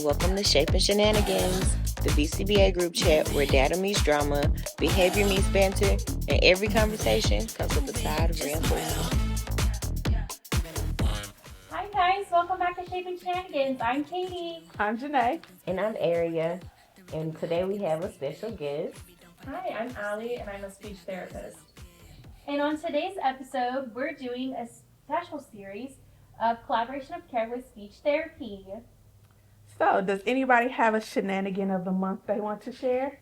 Welcome to Shaping Shenanigans, the BCBA group chat where data meets drama, behavior meets banter, and every conversation comes with a side of reinforcement. Hi guys, welcome back to Shaping Shenanigans. I'm Katie. I'm Janae. And I'm Aria. And today we have a special guest. Hi, I'm Allie, and I'm a speech therapist. And on today's episode, we're doing a special series of collaboration of care with speech therapy. So, does anybody have a shenanigan of the month they want to share?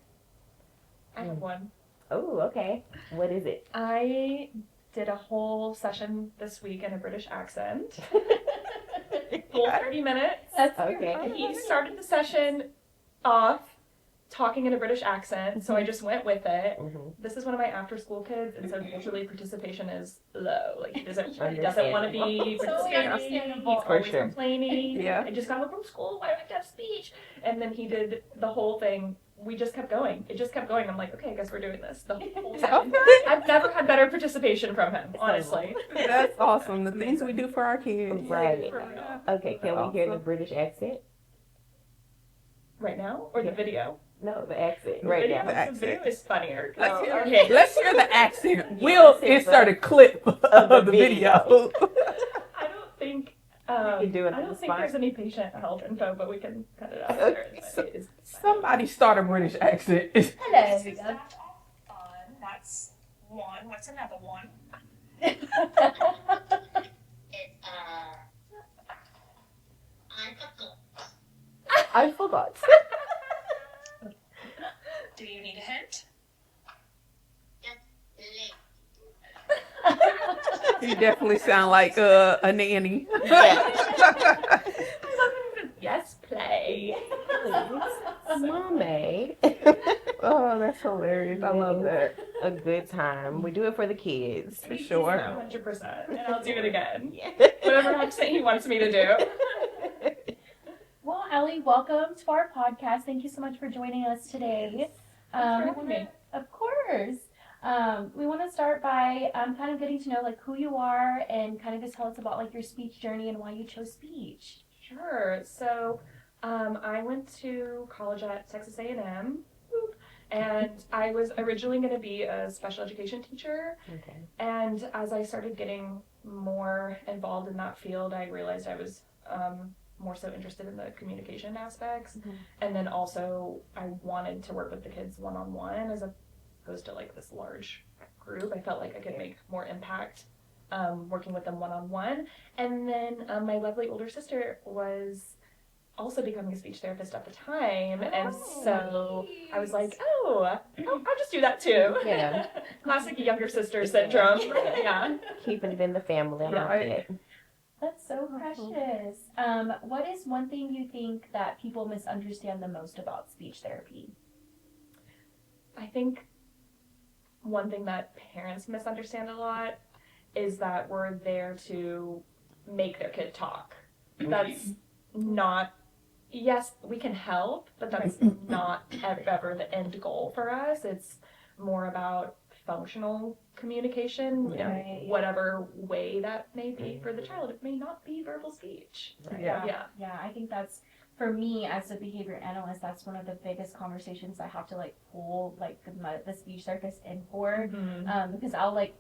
I have one. Oh, okay. What is it? I did a whole session this week in a British accent. Full 30 minutes. That's Okay. And he started the session off talking in a British accent, so I just went with it. Mm-hmm. This is one of my after-school kids, and so usually participation is low. Like, he doesn't want to be Totally participating. understandable. He's For always sure. complaining. Yeah. I just got home from school. Why do I have to have speech? And then he did the whole thing. We just kept going. It just kept going. I'm like, okay, I guess we're doing this. The whole session. I've never had better participation from him, honestly. That's awesome. The things we do for our kids. Right. For real. Okay, can we hear the British accent? Right now? Or the video? No, the accent. The Right video, now. The the video is funnier. Let's hear, Okay. let's hear the accent. We'll let's hear insert a clip of the video. I don't think can do it I on don't the think spot. there's any patient health info, but we can cut it out. Okay, Somebody start a British accent. Hello. That's fun. That's one. What's another one? It, I forgot. do you need a hint? You definitely sound like a nanny. Yes, play. Mommy. Oh, that's hilarious. I love that. A good time. We do it for the kids. For sure. 100%. And I'll do it again. Yeah. Whatever accent he wants me to do. Well, Allie, welcome to our podcast. Thank you so much for joining us today. Thanks for having me. Of course. We want to start by kind of getting to know like who you are and kind of just tell us about like your speech journey and why you chose speech. Sure. So, I went to college at Texas A&M, and I was originally going to be a special education teacher. Okay. And as I started getting more involved in that field, I realized I was more so interested in the communication aspects. Mhm. And then also I wanted to work with the kids one-on-one as opposed to like this large group. I felt like I could make more impact working with them one-on-one. And then my lovely older sister was also becoming a speech therapist at the time. And so I was like, I'll just do that too. Yeah. Classic younger sister syndrome. Yeah. Keeping it in the family. I like Right. it. That's so precious. What is one thing you think that people misunderstand the most about speech therapy? I think one thing that parents misunderstand a lot is that we're there to make their kid talk. That's not, yes, we can help, but that's not ever the end goal for us. It's more about functional communication Yeah. in whatever way that may be for the child. It may not be verbal speech. Right. Yeah. Yeah, I think that's, for me as a behavior analyst, that's one of the biggest conversations I have to like pull like the speech therapist in for. Because I'll like,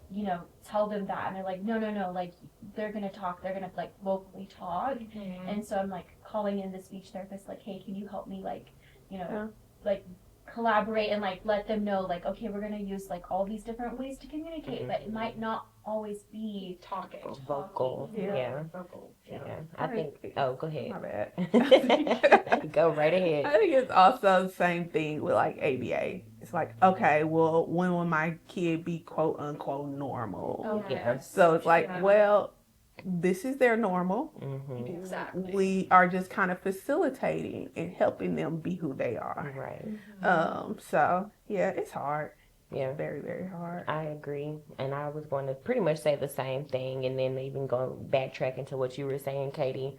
tell them that and they're like, no, like they're gonna talk, they're gonna like vocally talk. And so I'm like calling in the speech therapist like, hey, can you help me like, like collaborate and like let them know like, okay, we're gonna use like all these different ways to communicate, but it might not always be Talking. Vocal. Yeah. Vocal. Yeah. I think. Oh, go ahead. My bad. Go right ahead. I think it's also the same thing with like ABA. It's like, okay, well, when will my kid be quote unquote normal? Oh, Yeah. So it's like, Yeah. well, this is their normal. Mm-hmm. Exactly. We are just kind of facilitating and helping them be who they are. Right. So yeah, it's hard. Yeah. Very, very hard. I agree. And I was going to pretty much say the same thing, and then even go backtrack into what you were saying, Katie,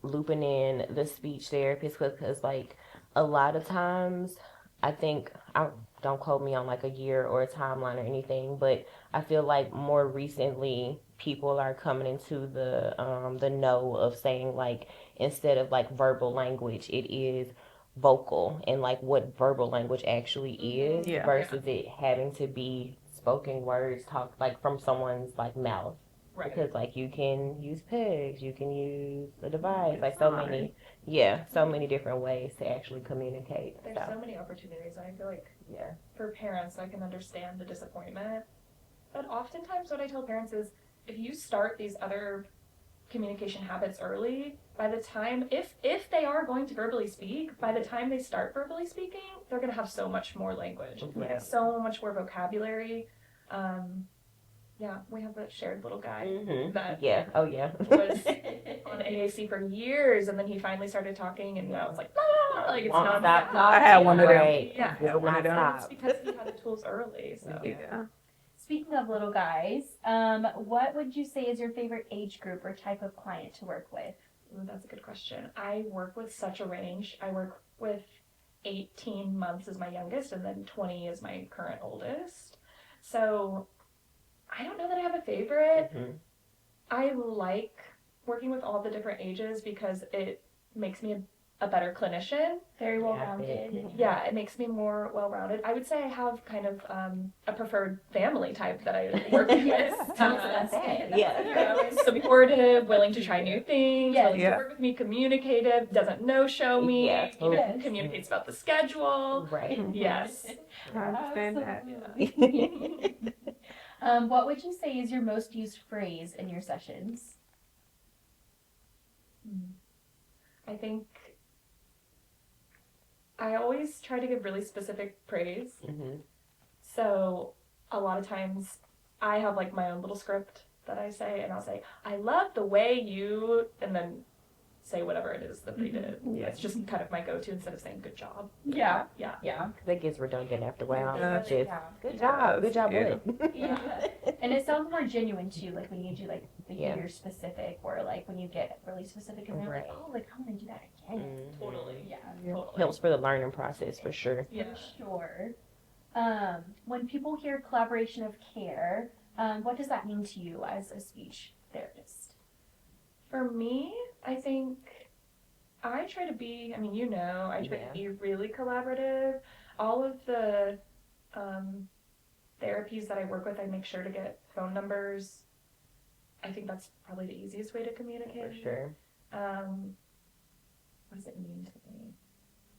looping in the speech therapist, because like a lot of times I think, don't quote me on like a year or a timeline or anything, but I feel like more recently people are coming into the know of saying like instead of like verbal language, it is vocal and like what verbal language actually is Yeah. versus it having to be spoken words talked like from someone's like mouth. Right. Because like you can use pegs, you can use a device, like Fine. so many different ways to actually communicate. There's so many opportunities, and I feel like Yeah. for parents, I can understand the disappointment. But oftentimes, what I tell parents is, if you start these other communication habits early, by the time, if they are going to verbally speak, by the time they start verbally speaking, they're going to have so much more language, Yeah. so much more vocabulary. Yeah, we have a shared little guy that Yeah. Oh yeah. was on AAC for years, and then he finally started talking, and now it's like, "Ah," like it's Won't not stop that. I had one of them. Right. Yeah. Yeah, one of them. It's because he had the tools early. So Yeah. Speaking of little guys, what would you say is your favorite age group or type of client to work with? Ooh, that's a good question. I work with such a range. I work with 18 months as my youngest, and then 20 is my current oldest. So I don't know that I have a favorite. Mhm. I like working with all the different ages because it makes me a better clinician. Very well Yeah, rounded. Yeah, it makes me more well-rounded. I would say I have kind of a preferred family type that I work with. Yeah. Supportive, willing to try new things, Yeah. willing to Yeah. work with me, communicative, doesn't no-show me, Yeah, totally. Yes. communicates about the schedule. Right. Yes. I understand that. Absolutely. What would you say is your most used phrase in your sessions? I think I always try to give really specific praise. Mhm. So a lot of times I have like my own little script that I say, and I'll say, I love the way you, and then say whatever it is that they did. Yeah. It's just kind of my go-to instead of saying good job. Yeah. Yeah. Yeah. That gets redundant after a while. Yeah. It's just, Yeah. good job, Yeah. what? Yeah. And it sounds more genuine too, like when you do like behavior specific or like when you get really specific and they're like, Right. oh, like I'm gonna do that again. Mhm. Totally. Yeah. Totally. Helps for the learning process for sure. Yeah. Sure. When people hear collaboration of care, what does that mean to you as a speech therapist? For me, I think I try to be, I mean, I try to be really collaborative. All of the therapies that I work with, I make sure to get phone numbers. I think that's probably the easiest way to communicate. For sure. What does it mean to me?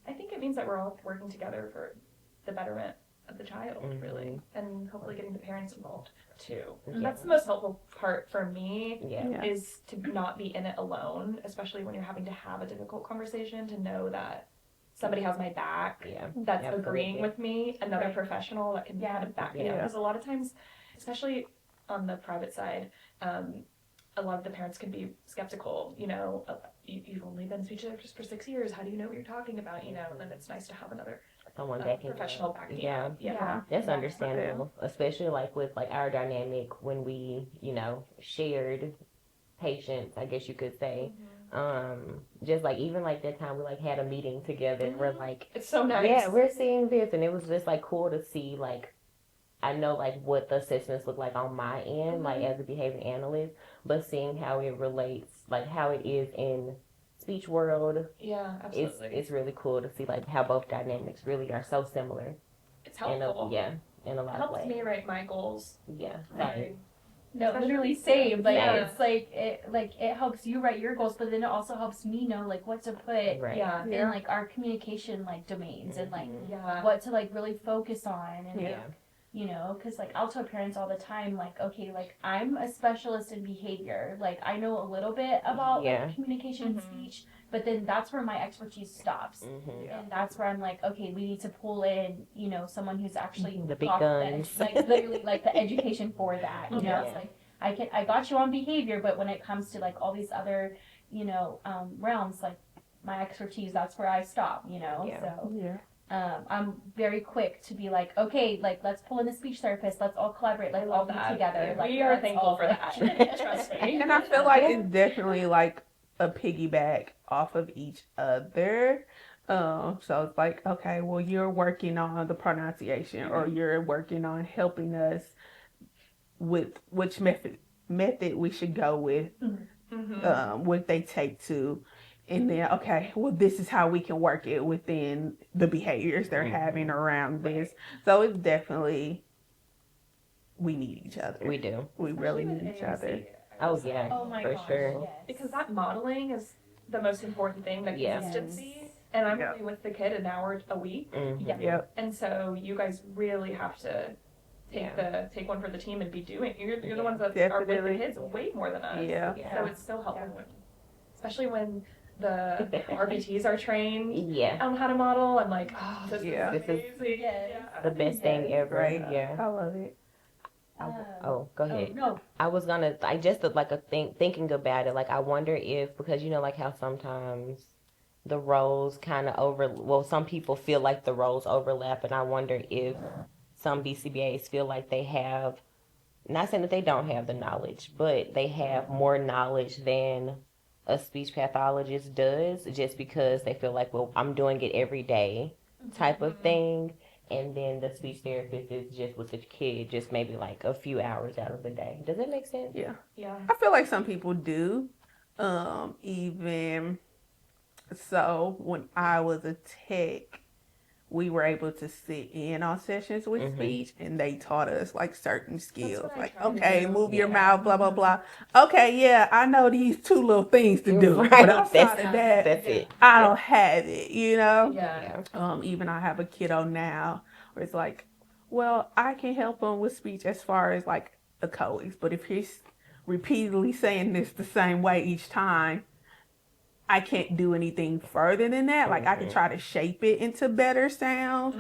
I think it means that we're all working together for the betterment of the child, really, and hopefully getting the parents involved too. Yeah. That's the most helpful part for me. Yeah. Yeah. Is to not be in it alone, especially when you're having to have a difficult conversation, to know that somebody has my back, Yeah. that's Absolutely. agreeing with me, another Right. professional that can kind of back me up. Yeah. Because a lot of times, especially on the private side, a lot of the parents can be skeptical. You've only been a speech therapist for 6 years. How do you know what you're talking about? And then it's nice to have another Someone that can professional backing you Yeah. up. Yeah. That's Yeah. understandable, especially like with like our dynamic when we, shared patients, I guess you could say. Just like even like that time we like had a meeting together and we're like, It's so nice. yeah, we're seeing this, and it was just like cool to see like I know like what the assessments look like on my end, like as a behavior analyst, but seeing how it relates, like how it is in speech world, Yeah, it's absolutely. really cool to see like how both dynamics really are so similar. It's helpful. In a lot It of helps ways. me write my goals. Yeah, Right. No, Especially- literally same. Like Yeah. it's like it helps you write your goals, but then it also helps me know like what to put right. Yeah. in like our communication like domains and like Yeah. what to like really focus on and Yeah. because like I'll tell parents all the time like, okay, like I'm a specialist in behavior, like I know a little bit about Yeah. like, communication and Mhm. speech, but then that's where my expertise stops. Mm-hmm. Yeah. And that's where I'm like, okay, we need to pull in, someone who's actually The big got guns. like literally like the education for that. It's Yeah. like I got you on behavior, but when it comes to like all these other, realms, like my expertise, that's where I stop. Yeah. So Yeah. I'm very quick to be like, okay, like let's pull in the speech therapist, let's all collaborate, let's all be that. together. Yeah, Like, we are let's thankful all, for like- that. Trust me. And I feel like Yeah. it's definitely like a piggyback off of each other. So it's like, okay, well, you're working on the pronunciation or you're working on helping us with which method we should go with, what they take to, and then okay, well, this is how we can work it within the behaviors they're having around this. So it's definitely, we need each other. We do. We really need each other. Oh yeah, Oh my for gosh, sure. yes. Because that modeling is the most important thing, the Yeah. consistency. Yes. And I'm Yeah. only with the kid an hour a week. Mhm. Yeah. Yep. And so you guys really have to take one for the team and be doing. You're the ones that are with Definitely. the kids way more than us. Yeah. So it's so helpful, especially when the RBTs are trained Yeah, on how to model. I'm like, oh, this Yeah. is This is amazing. Yes. the best thing ever. Right. Yeah. I love it. Oh, go ahead. No. I was gonna, I just like thinking about it. Like, I wonder if, because you know, like how sometimes the roles kind of well, some people feel like the roles overlap, and I wonder if some BCBAs feel like they have, not saying that they don't have the knowledge, but they have more knowledge than a speech pathologist does, just because they feel like, well, I'm doing it every day type of thing. And then the speech therapist is just with the kid, just maybe like a few hours out of the day. Does that make sense? Yeah. Yeah. I feel like some people do. Even so, when I was a tech, we were able to sit in on sessions with speech, and they taught us like certain skills, what I like, try to okay, do. move your mouth, blah blah blah. Okay, yeah, I know these 2 little things to do, Right. but outside of that, That's it. I don't have it, you know. Yeah. Even I have a kiddo now where it's like, well, I can help him with speech as far as like the codes, but if he's repeatedly saying this the same way each time, I can't do anything further than that. Like, I can try to shape it into better sounds,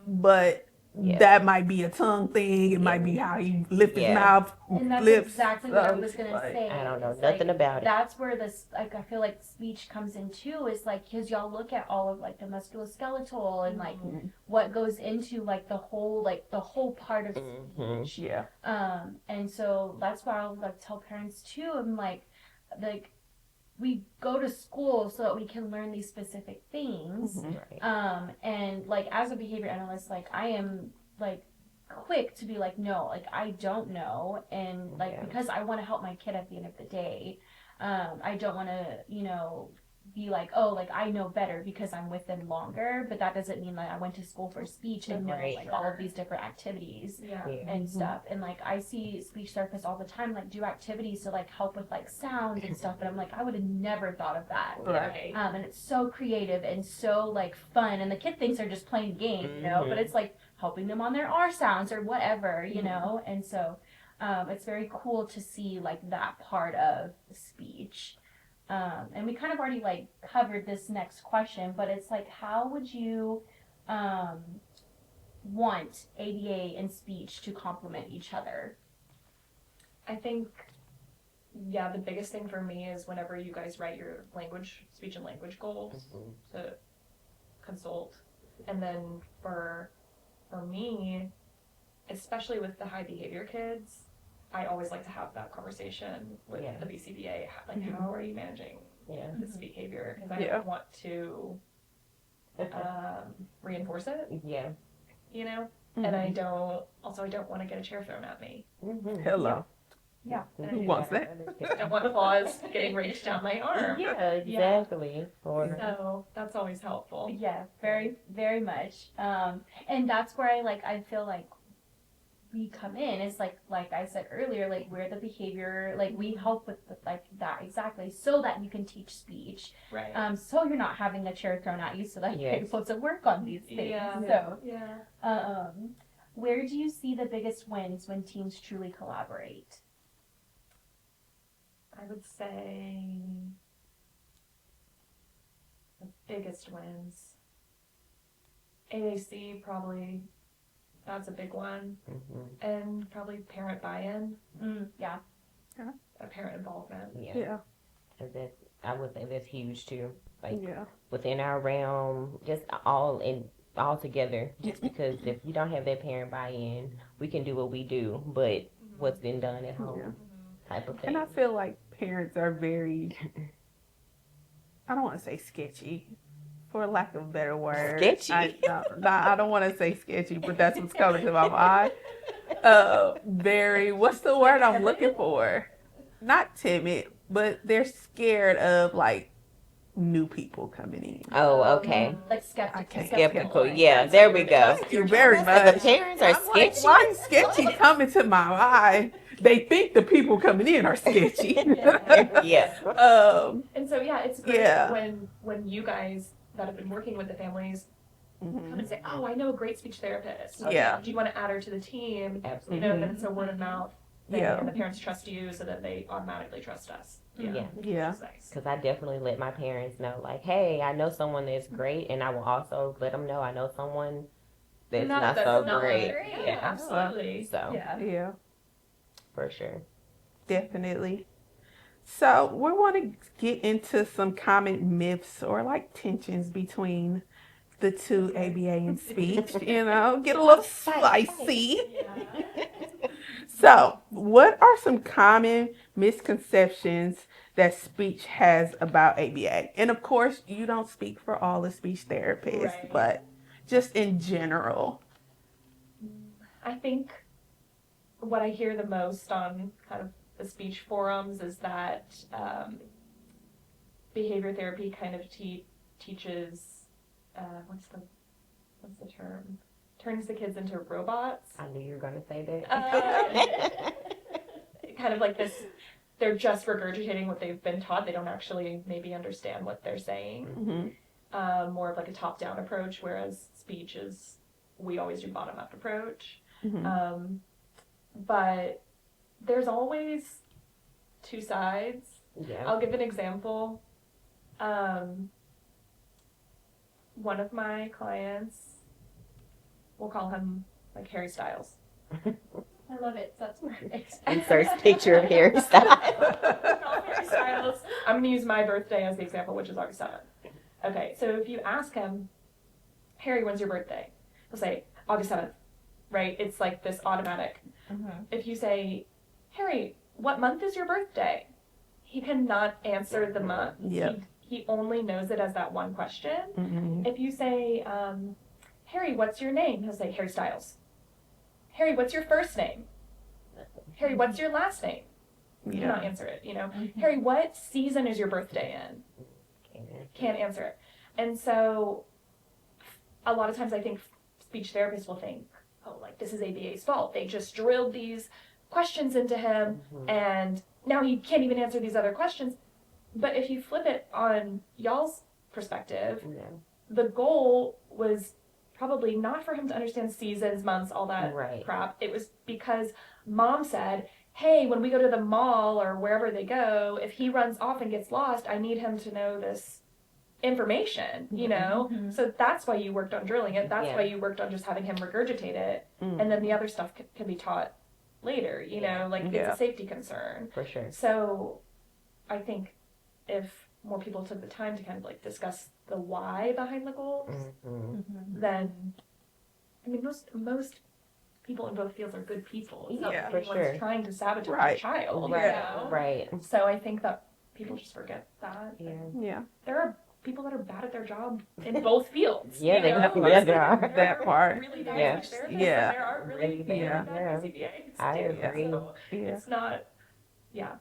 but that might be a tongue thing. It might be how he lift his mouth, And that's lips. exactly what I So was gonna like, say. I don't know is, nothing like, about it. That's where this, like, I feel like speech comes in too. Is like, because y'all look at all of like the musculoskeletal and like what goes into like the whole part of speech. Yeah. And so that's why I'll like tell parents too. I'm like we go to school so that we can learn these specific things. Right. And like as a behavior analyst, like I am like quick to be like, no, like I don't know, and like because I want to help my kid at the end of the day, I don't want to, you know, be like, oh, like I know better because I'm with them longer, but that doesn't mean that I went to school for speech and know like all of these different activities and stuff. And like I see speech therapists all the time like do activities to like help with like sounds and stuff, but I'm like, I would have never thought of that. Right. And it's so creative and so like fun, and the kid thinks they're just playing a game, you know, but it's like helping them on their R sounds or whatever, you know. And so it's very cool to see like that part of speech. And we kind of already like covered this next question, but it's like, how would you want ABA and speech to complement each other? I think, the biggest thing for me is whenever you guys write your speech and language goals, to consult. And then for me, especially with the high behavior kids, I always like to have that conversation with the BCBA. Like, how are you managing this behavior? Because I don't want to reinforce it. Yeah. You know? And I don't want to get a chair thrown at me. Hello. Yeah. Who wants that? I don't want claws getting reached down my arm. Yeah, exactly. So that's always helpful. Yeah, very, very much. And that's where I feel like we come in. Is like I said earlier, like we're the behavior, like we help with like that exactly, so that you can teach speech. Right. So you're not having a chair thrown at you, so that you're able to work on these things. So, where do you see the biggest wins when teams truly collaborate? I would say the biggest wins. AAC probably, that's a big one. And probably parent buy-in, parent involvement. Yeah. I would say that's huge too. Like within our realm, just all together. Just because if you don't have that parent buy-in, we can do what we do, but what's been done at home type of thing. And I feel like parents are very, I don't want to say sketchy, for lack of a better word. Sketchy? I don't want to say sketchy, but that's what's coming to my mind. Very, what's the word I'm looking for? not timid, but they're scared of like new people coming in. Oh, okay. Like skeptical. I can't- Skeptical. Like, Yeah, that's there what we you're go. Thank you very The much. parents are I'm like, sketchy. why is sketchy coming to my mind? They think the people coming in are sketchy. Yeah. And so yeah, it's great Yeah. when you guys that have been working with the families come Mhm. and say, "Oh, I know a great speech therapist. Yeah. Do you want to add her to the team?" Absolutely. You know, then it's a word of mouth thing, Yeah. and the parents trust you, so that they automatically trust us. Yeah. Yeah. It's nice. Because I definitely let my parents know, like, hey, I know someone that's great, and I will also let them know I know someone that's not so great. Yeah, absolutely. So, Yeah. Yeah, for sure. definitely. So we want to get into some common myths or like tensions between the two, ABA and speech, you know, get a little spicy. Yeah. So, what are some common misconceptions that speech has about ABA? And of course, you don't speak for all the speech therapists, Right. but just in general. I think what I hear the most on kind of the speech forums is that behavior therapy kind of teaches what's the term? Turns the kids into robots. I knew you were going to say that. Kind of like this, they're just regurgitating what they've been taught. They don't actually maybe understand what they're saying. Mm-hmm. More of like a top-down approach, whereas speech is, we always do bottom-up approach. Mm-hmm. But there's always two sides. Yeah. I'll give an example. One of my clients, we'll call him like Harry Styles. I love it. That's perfect. Inserts picture of hairstyle. We'll call him Harry Styles. I'm going to use my birthday as the example, which is August 7th. Okay, so if you ask him, Harry, when's your birthday? He'll say, August 7th, right? It's like this automatic. If you say, Harry, what month is your birthday? He cannot answer the month. Yep. He only knows it as that one question. Mm-hmm. If you say, Harry, what's your name? He'll say, Harry Styles. Harry, what's your first name? Harry, what's your last name? He cannot answer it, you know. Harry, what season is your birthday in? Can't answer it. And so a lot of times I think speech therapists will think, oh, like this is ABA's fault. They just drilled these questions into him and now he can't even answer these other questions. But if you flip it on y'all's perspective, the goal was probably not for him to understand seasons, months, all that crap. It was because mom said, hey, when we go to the mall or wherever they go, if he runs off and gets lost, I need him to know this information, you know? So that's why you worked on drilling it. That's why you worked on just having him regurgitate it. And then the other stuff can be taught later, you know? Like it's a safety concern. For sure. So I think if more people took the time to kind of like discuss the why behind the goals, then I mean most people in both fields are good people. It's not Yeah, like for anyone's sure. trying to sabotage Right. a child. Right. You know? Right. So I think that people just forget that. Yeah. Yeah. There are people that are bad at their job in both fields. Yeah, you they know? definitely are. There That are part. really bad Yeah. speech therapists, Yeah. and there are really bad Yeah. BCBAs. I too. agree. So Yeah. it's not, yeah.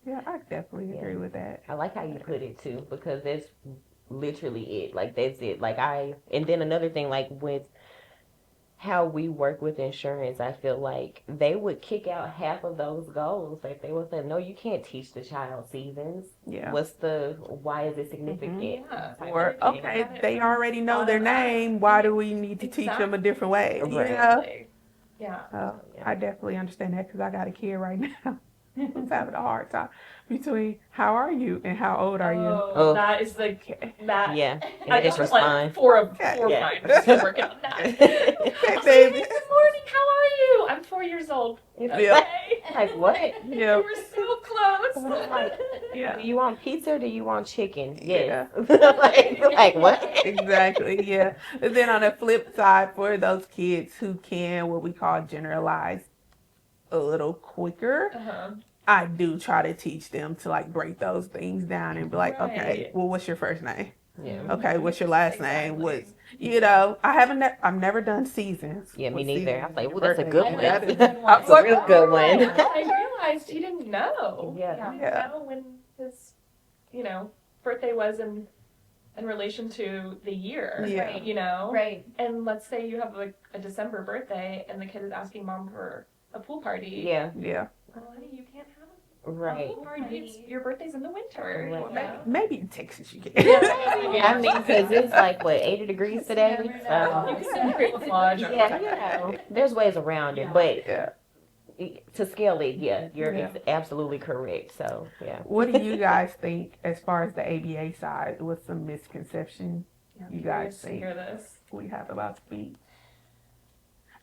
Yeah, I definitely agree with that. I like how you put it too, because that's literally it. Like that's it. And then another thing, like with how we work with insurance, I feel like they would kick out half of those goals. Like they would say, no, you can't teach the child seasons. Yeah. Why is it significant? Yeah. type Or, of thing. okay, they already know their name. Why do we need to teach them a different way? You Right. know? Exactly. Yeah. I definitely understand that because I got a kid right now who's having a hard time between how are you and how old are you? Oh. That is the that. Yeah. I And just just like respond. four of Okay. mine. I'm still working on that. Okay, I'll say, baby. "Hey, good morning. How are you? I'm 4 years old. Yeah. Okay. Like what? Yeah. We were so close. Like, Yeah. do you want pizza or do you want chicken? Yes. Yeah. like what? Exactly, yeah. And then on the flip side, for those kids who can, what we call generalize a little quicker, I do try to teach them to like break those things down and be like, okay, well, what's your first name? Yeah. Okay, what's your last name? What's, you know, I've never done seasons. Yeah, me What neither. season I was like, is well, that's a your good birthday? one. That is- That's a real good one. I realized he didn't know. Yeah. He didn't know when his, birthday was in relation to the year. Yeah. Right. And let's say you have a December birthday and the kid is asking mom for a pool party. Yeah. Yeah. Well, honey, you can't have Right. a pool party. Your birthday's in the winter. Right. You know? Maybe in Texas you can. I mean, because it's like, what, 80 degrees today? never You know. can camouflage. Yeah, there's ways around it, but Yeah. to scale it, you're Yeah. absolutely correct. So, yeah. What do you guys think as far as the ABA side? What's some misconception you guys Curious to think hear this. we have about speech?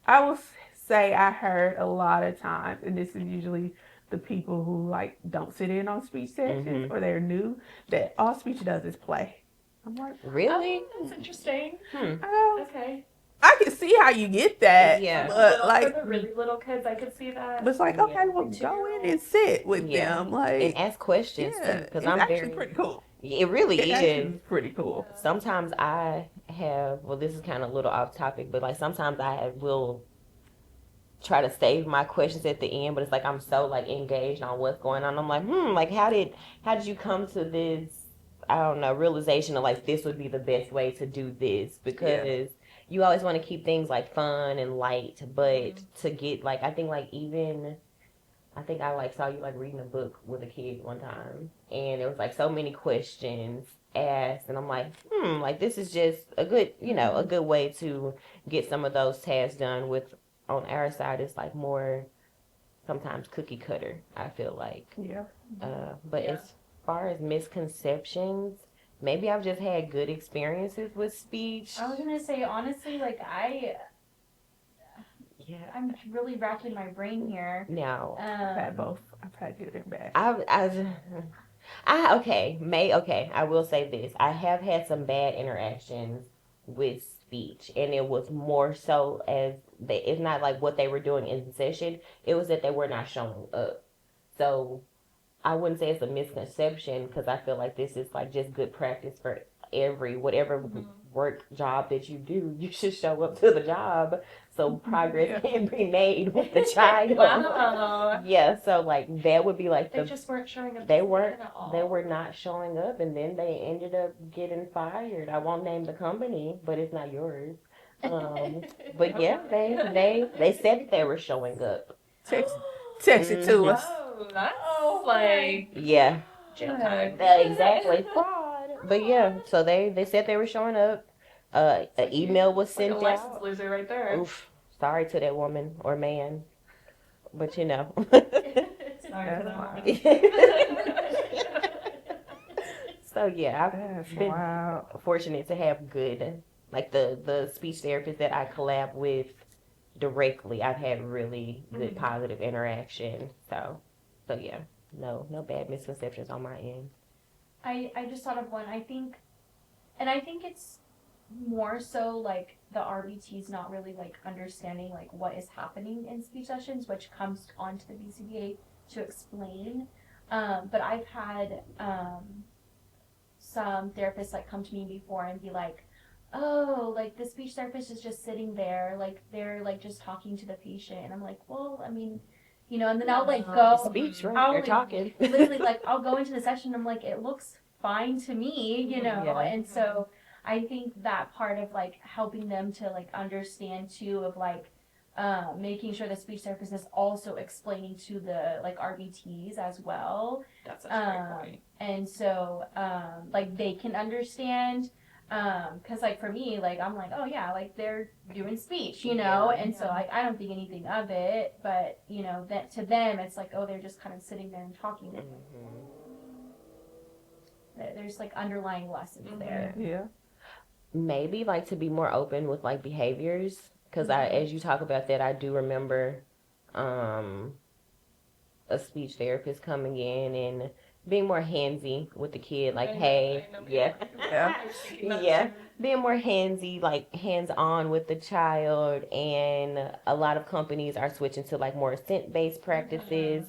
I will say I heard a lot of times, and this is usually the people who like don't sit in on speech sessions or they're new, that all speech does is play. I'm like, Really? Oh, that's interesting. oh, Okay. I can see how you get that. Yeah. But like, For the really little kids, I could see that. but it's like, okay, well, go in and sit with Yeah. them. Like, And ask questions, too, yeah, because it's I'm actually very... pretty cool. It really It actually is. is pretty cool. Sometimes I have, well, this is kind of a little off topic, but like sometimes will try to save my questions at the end, but it's like I'm so like engaged on what's going on. I'm like, like how did you come to this, I don't know, realization of like this would be the best way to do this? Because you always want to keep things like fun and light, but to get like, I think I like saw you like reading a book with a kid one time, and it was like so many questions asked, and I'm like, like this is just a good, a good way to get some of those tasks done. With on our side, it's like more sometimes cookie cutter, I feel like. Yeah. But as far as misconceptions, maybe I've just had good experiences with speech. I was gonna say, honestly, like Yeah. I'm really racking my brain here. Now, I've had both. I've had good and bad. I will say this. I have had some bad interactions with speech, and it was more so as it's not like what they were doing in the session. It was that they were not showing up. So I wouldn't say it's a misconception, because I feel like this is like just good practice for whatever work job that you do. You should show up to the job so progress can be made with the child. Wow. Yeah, so like that would be like They just weren't showing up. they at were not showing up, and then they ended up getting fired. I won't name the company, but it's not yours. But yeah, they said that they were showing up. Text it to us. Oh, that's like Yeah, jail time. exactly. But yeah, so they said they were showing up. An email was Like a sent license out. loser right there. Oof, sorry to that woman or man, but Sorry for That's that fine. woman. So yeah, That's I've been wild. fortunate to have good, like the speech therapist that I collab with directly. I've had really good positive interaction. So yeah, no bad misconceptions on my end. I just thought of one. I think it's more so like the RBT's not really like understanding like what is happening in speech sessions, which comes onto the BCBA to explain. But I've had some therapists like come to me before and be like, oh, like the speech therapist is just sitting there, like they're like just talking to the patient, and I'm like, well, I mean, and then I'll like go Speech, right? I'll You're like, talking. literally like I'll go into the session, I'm like, it looks fine to me, Yeah. and so I think that part of like helping them to like understand too, of like making sure the speech therapist is also explaining to the like RBTs as well, That's such a great point. and so like they can understand, because like for me, like I'm like, oh yeah, like they're doing speech, and so like I don't think anything of it, but that to them it's like, oh, they're just kind of sitting there and talking. There's like underlying lessons there. Yeah. Maybe like to be more open with like behaviors, because as you talk about that, I do remember a speech therapist coming in and being more handsy with the kid, like, hey, Yeah. being more handsy, like hands-on with the child. And a lot of companies are switching to like more scent-based practices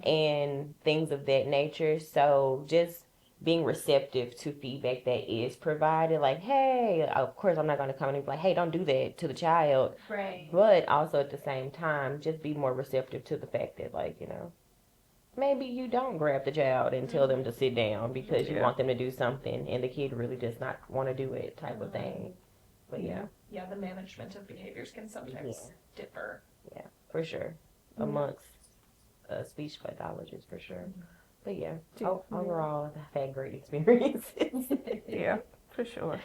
and things of that nature. So just being receptive to feedback that is provided, like, hey, of course I'm not going to come in and be like, hey, don't do that to the child, Right. but also at the same time just be more receptive to the fact that, like, maybe you don't grab the child and tell them to sit down because you Yeah. want them to do something and the kid really does not want to do it type of thing. But yeah, Yeah, the management of behaviors can sometimes differ. for sure. Amongst speech pathologists, for sure. But yeah, overall, I've had great experiences. Yeah, for sure.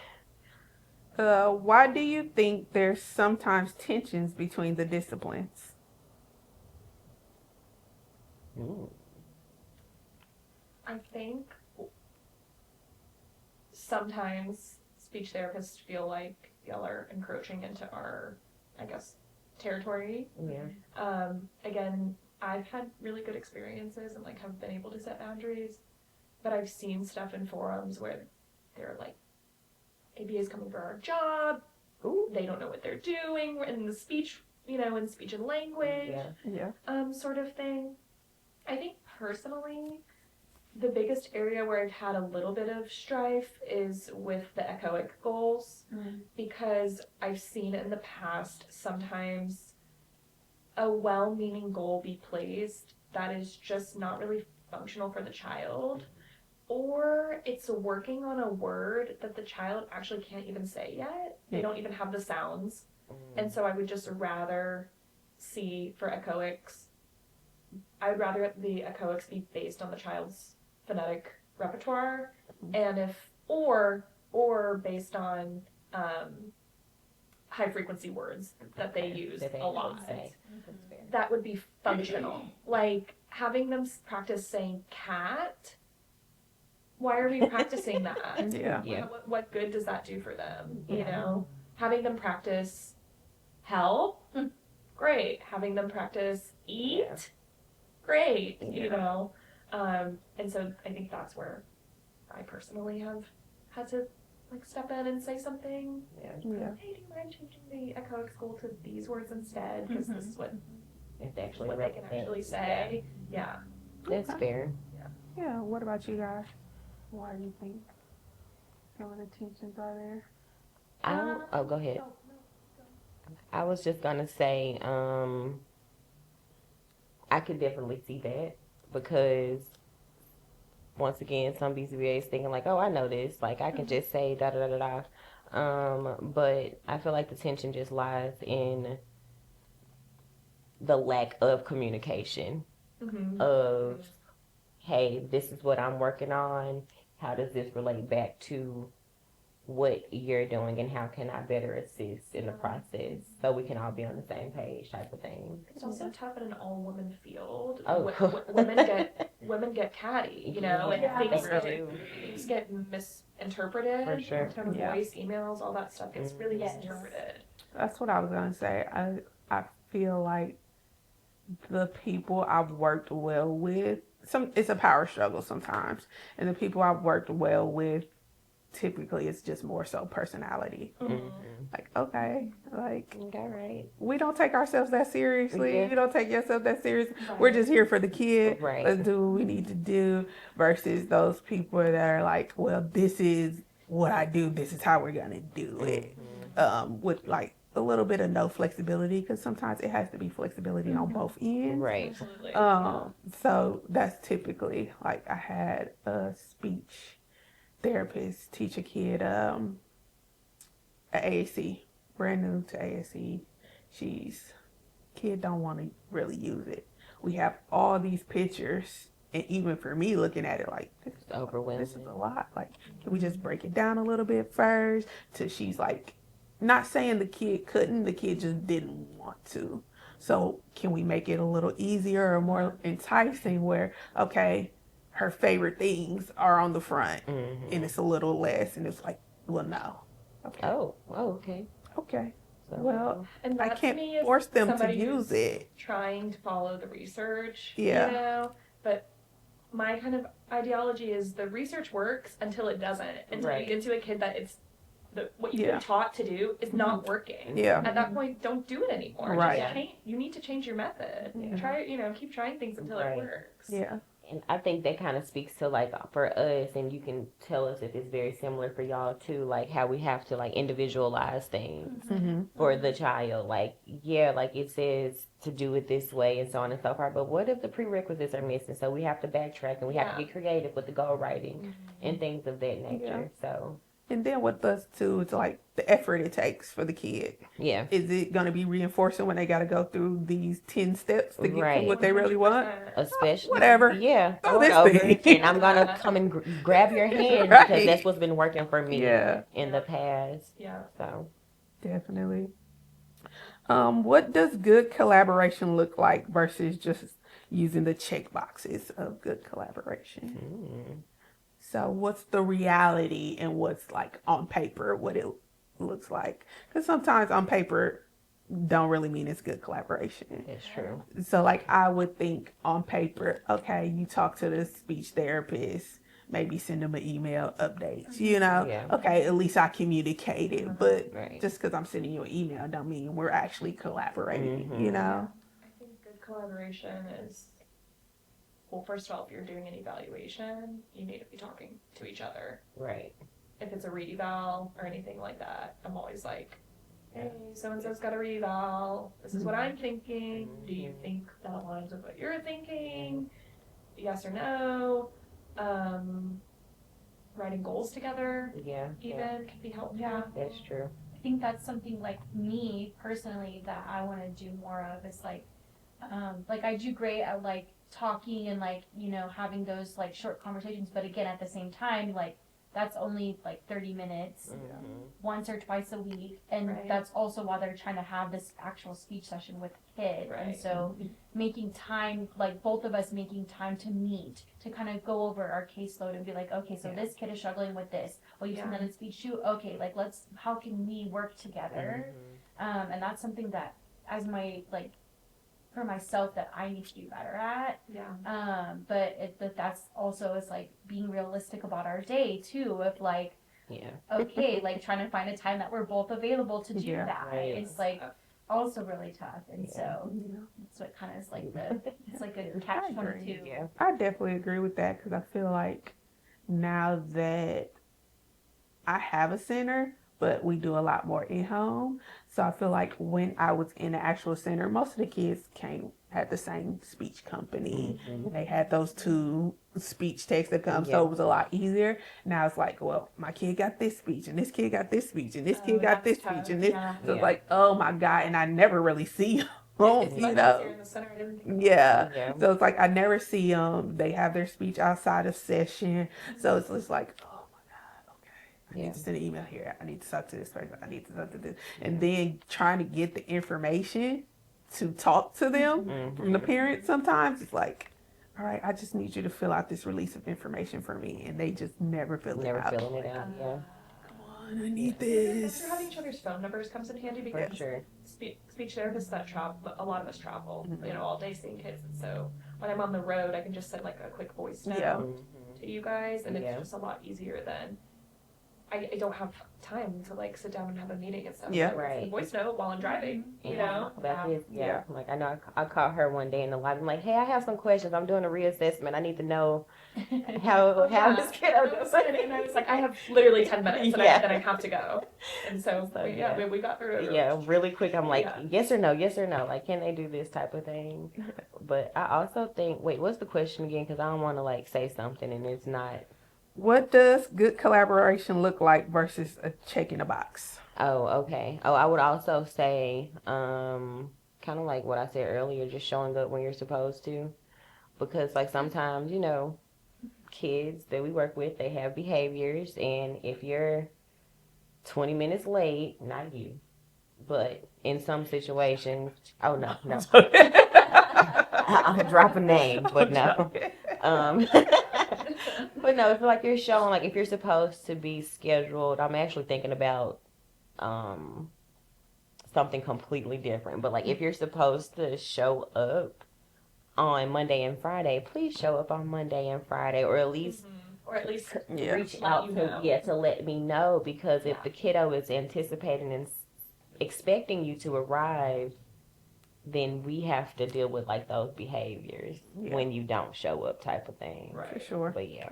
Why do you think there's sometimes tensions between the disciplines? Ooh. I think sometimes speech therapists feel like y'all are encroaching into our, I guess, territory. Yeah. Again, I've had really good experiences and like have been able to set boundaries, but I've seen stuff in forums where they're like, ABA is coming for our job. Ooh. They don't know what they're doing in the speech, in speech and language, sort of thing. I think personally, the biggest area where I've had a little bit of strife is with the echoic goals, because I've seen in the past sometimes a well-meaning goal be placed that is just not really functional for the child, or it's working on a word that the child actually can't even say yet. They don't even have the sounds. And so I would just rather see for echoics, I'd rather the echoics be based on the child's phonetic repertoire, and or based on high frequency words that they use a lot. That would be functional. Like having them practice saying cat. Why are we practicing that? Yeah. What good does that do for them? You know, having them practice help, great. Having them practice eat, great. You know, and so I think that's where I personally have had to like step in and say something. Hey, do you mind changing the echoic school to these words instead? Because this is what It's actually what they can actually say. Yeah. That's fair. Yeah. What about you guys? Why do you think some of the tensions are there? Go ahead. I was just gonna say, I could definitely see that because once again, some BCBAs thinking like, oh, I know this, like I can just say da da da da da. But I feel like the tension just lies in the lack of communication of, hey, this is what I'm working on. How does this relate back to what you're doing and how can I better assist in the process so we can all be on the same page type of thing. It's also tough in an all-woman field. Oh. Women get catty, you know, and things get misinterpreted. For sure. Tone of voice, emails, all that stuff gets really misinterpreted. That's what I was gonna say. I feel like the people I've worked well with, it's a power struggle sometimes, and the people I've worked well with, typically it's just more so personality. Like, okay, like, all right, we don't take ourselves that seriously. You don't take yourself that seriously. We're just here for the kid. Let's do what we need to do. Versus those people that are like, well, this is what I do. This is how we're gonna do it. With like a little bit of no flexibility, because sometimes it has to be flexibility on both ends. Right. Absolutely. So that's typically like I had a speech therapist teach a kid at ASC, brand new to ASC. Kid don't want to really use it. We have all these pictures, and even for me looking at it like this is overwhelming. This is a lot. Like, can we just break it down a little bit first? Till she's like, not saying the kid couldn't, the kid just didn't want to. So can we make it a little easier or more enticing where, okay, her favorite things are on the front and it's a little less, and it's like, well, no. Okay. Oh, okay. Okay. So, well, and I that can't to me is force them to somebody use who's it. trying to follow the research, Yeah. you know, but my kind of ideology is the research works until it doesn't, until you get to a kid that it's what you've been taught to do is not working. Yeah. At that point, don't do it anymore. Right. Just you need to change your method. Try, keep trying things until it works. Yeah. And I think that kind of speaks to like for us, and you can tell us if it's very similar for y'all too, like how we have to like individualize things for the child. Like, yeah, like it says to do it this way and so on and so forth. But what if the prerequisites are missing? So we have to backtrack and we have to get creative with the goal writing and things of that nature. So. And then what does too is like the effort it takes for the kid. Yeah. Is it going to be reinforcing when they got to go through these 10 steps to get to Right. what they really want? Especially Whatever. Yeah. Throw Or this over, thing. and I'm gonna come and grab your hand Right. because that's what's been working for me Yeah. in the past. Yeah. So Definitely. What does good collaboration look like versus just using the check boxes of good collaboration? So what's the reality and what's like on paper, what it looks like? Because sometimes on paper don't really mean it's good collaboration. that's true. So like I would think on paper, okay, you talk to the speech therapist, maybe send them an email updates, you know? Yeah. Okay, at least I communicated. But Right. just because I'm sending you an email don't mean we're actually collaborating, you know? I think good collaboration is, well, first of all, if you're doing an evaluation, you need to be talking to each other. Right. If it's a read-eval or anything like that, I'm always like, hey, so-and-so's got a read-eval. This is what I'm thinking. Do you think that aligns with what you're thinking? Yes or no? Writing goals together Yeah. even can be helpful. Yeah. That's true. I think that's something like me personally that I want to do more of is like I do great at like talking and like, you know, having those like short conversations. But again, at the same time, like that's only like 30 minutes once or twice a week. And Right. that's also while they're trying to have this actual speech session with the kid. And Right. so making time, like both of us making time to meet, to kind of go over our caseload and be like, okay, so this kid is struggling with this. Well, you send that in speech too. Okay, like how can we work together? And that's something that as my, like, for myself that I need to do better at. Yeah. But that's also is like being realistic about our day too. Of like, Yeah. okay, like trying to find a time that we're both available to do Yeah. that. Right. It's like also really tough, and so that's what kind of is like it's like a catch 22. Yeah. I definitely agree with that because I feel like now that I have a center, but we do a lot more in home. So I feel like when I was in the actual center, most of the kids had the same speech company. They had those 2 speech texts that come, so it was a lot easier. Now it's like, well, my kid got this speech, and this kid got this speech, and this kid got this speech, and this. Yeah. So it's like, oh my God, and I never really see them. It's You much know? easier in the center. I didn't think Yeah. Yeah. So it's like I never see them. They have their speech outside of session. So it's just like, oh my God, okay. I need to send an email here. I need to talk to this person. I need to talk to this. And then trying to get the information to talk to them from the parents sometimes it's like, all right, I just need you to fill out this release of information for me. And they just never fill it Never out. filling it out. Yeah. Come on, I need this. After having each other's phone numbers comes in handy For because sure. speech therapists that travel, a lot of us travel, you know, all day seeing kids, and so when I'm on the road, I can just send like a quick voice note Yeah. to you guys, and Yeah. it's just a lot easier than I don't have time to like sit down and have a meeting and stuff. Yeah. So Right. voice note while I'm driving, you know. About this, Yeah. Like I know I called her one day in the lobby. I'm like, hey, I have some questions. I'm doing a reassessment. I need to know how this kiddo does. And I was like, I have literally 10 minutes that I have to go, and so, we got through it. Yeah, really quick. I'm like, Yeah. yes or no, yes or no. Like, can they do this type of thing? But I also think, wait, what's the question again? Because I don't want to like say something and it's not. What does good collaboration look like versus a check in a box? Oh, okay. Oh, I would also say, kind of like what I said earlier, just showing up when you're supposed to. Because, like, sometimes, you know, kids that we work with, they have behaviors. And if you're 20 minutes late, not you, but in some situations, oh, no. I'll drop a name, but no. But no, it's like you're showing, like, if you're supposed to be scheduled, I'm actually thinking about something completely different. But, like, if you're supposed to show up on Monday and Friday, please show up on Monday and Friday, or at least Yeah. reach Let out you to know. to let me know, because if the kiddo is anticipating and expecting you to arrive then we have to deal with like those behaviors Yeah. when you don't show up, type of thing. For sure. But yeah.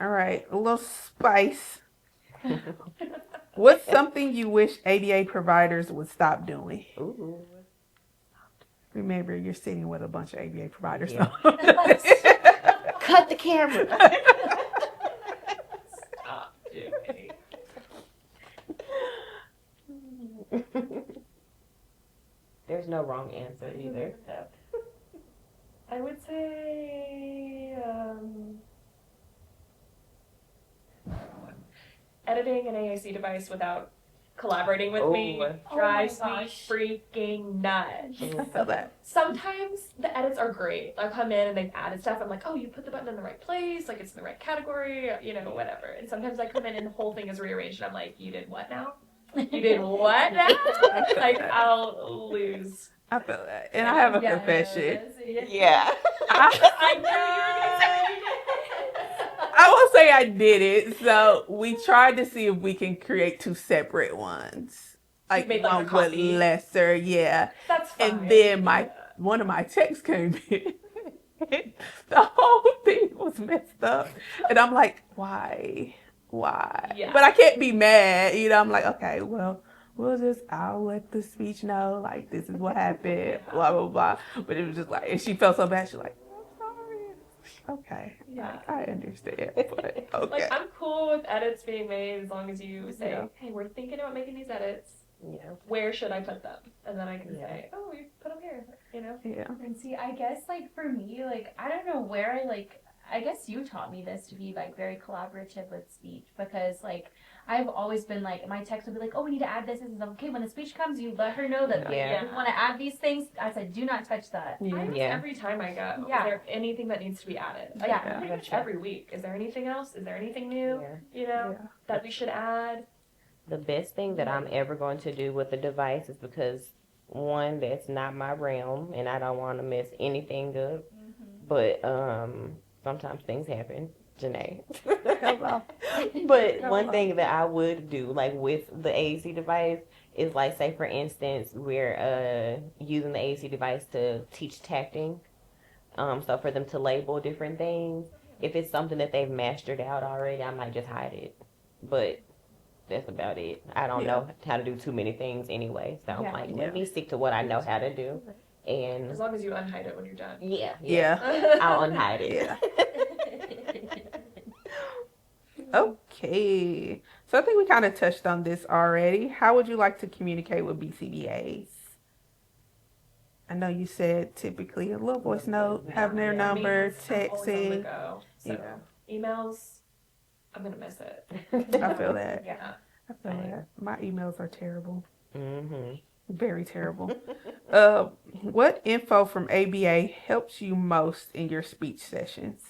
All right, a little spice. What's something you wish ABA providers would stop doing? Ooh. Remember, you're sitting with a bunch of ABA providers. Yeah. So. Cut the camera. Stop doing. There's no wrong answer either. I would say editing an AAC device without collaborating with me Oh. drives Oh my me gosh. freaking nuts. I feel that. Sometimes the edits are great. I'll come in and they've added stuff. I'm like, oh, you put the button in the right place, like it's in the right category, you know, whatever. And sometimes I come in and the whole thing is rearranged and I'm like, you did what now? You did what now? Like, I'll lose. I feel that. And I have a confession. Yeah. I knew you were going to say you I will say I did it. So we tried to see if we can create two separate ones. Like made, like, one a with copy? lesser, yeah. That's fine. And then one of my texts came in. The whole thing was messed up. And I'm like, why? Yeah. But I can't be mad. You know, I'm like, okay, well, I'll let the speech know, like, this is what happened, blah, blah, blah. But it was just like, and she felt so bad. She's like, I'm sorry. Okay. Yeah. Like, I understand. But okay. Like, I'm cool with edits being made as long as you say, Yeah. hey, we're thinking about making these edits. Yeah. Where should I put them? And then I can Yeah. say, oh, we put them here, you know? Yeah. And see, I guess like for me, like I don't know where I guess you taught me this to be like very collaborative with speech because like I've always been like my text would be like, oh, we need to add this and okay. When the speech comes, you let her know that Yeah. we want to add these things. I said, do not touch that. I ask Yeah. every time I go, Yeah. is there anything that needs to be added? Like, Yeah. pretty much every week. Is there anything else? Is there anything new, Yeah. you know, Yeah. that we should add? The best thing that I'm ever going to do with the device is because one, that's not my realm and I don't want to mess anything up. But sometimes things happen, Janae. Hello. But one thing that I would do, like with the AAC device, is like say for instance we're using the AAC device to teach tacting. So for them to label different things, if it's something that they've mastered out already, I might just hide it. But that's about it. I don't know how to do too many things anyway. So I'm like, let me stick to what I know how to do. And As long as you unhide it when you're done. Yeah. I'll unhide it. Yeah. Okay. So I think we kind of touched on this already. How would you like to communicate with BCBAs? I know you said typically a little voice note, having their number, I'm always on the texting. go. So emails, I'm going to miss it. I feel that. Yeah. I feel that. My emails are terrible. Mm-hmm. Very terrible. What info from ABA helps you most in your speech sessions?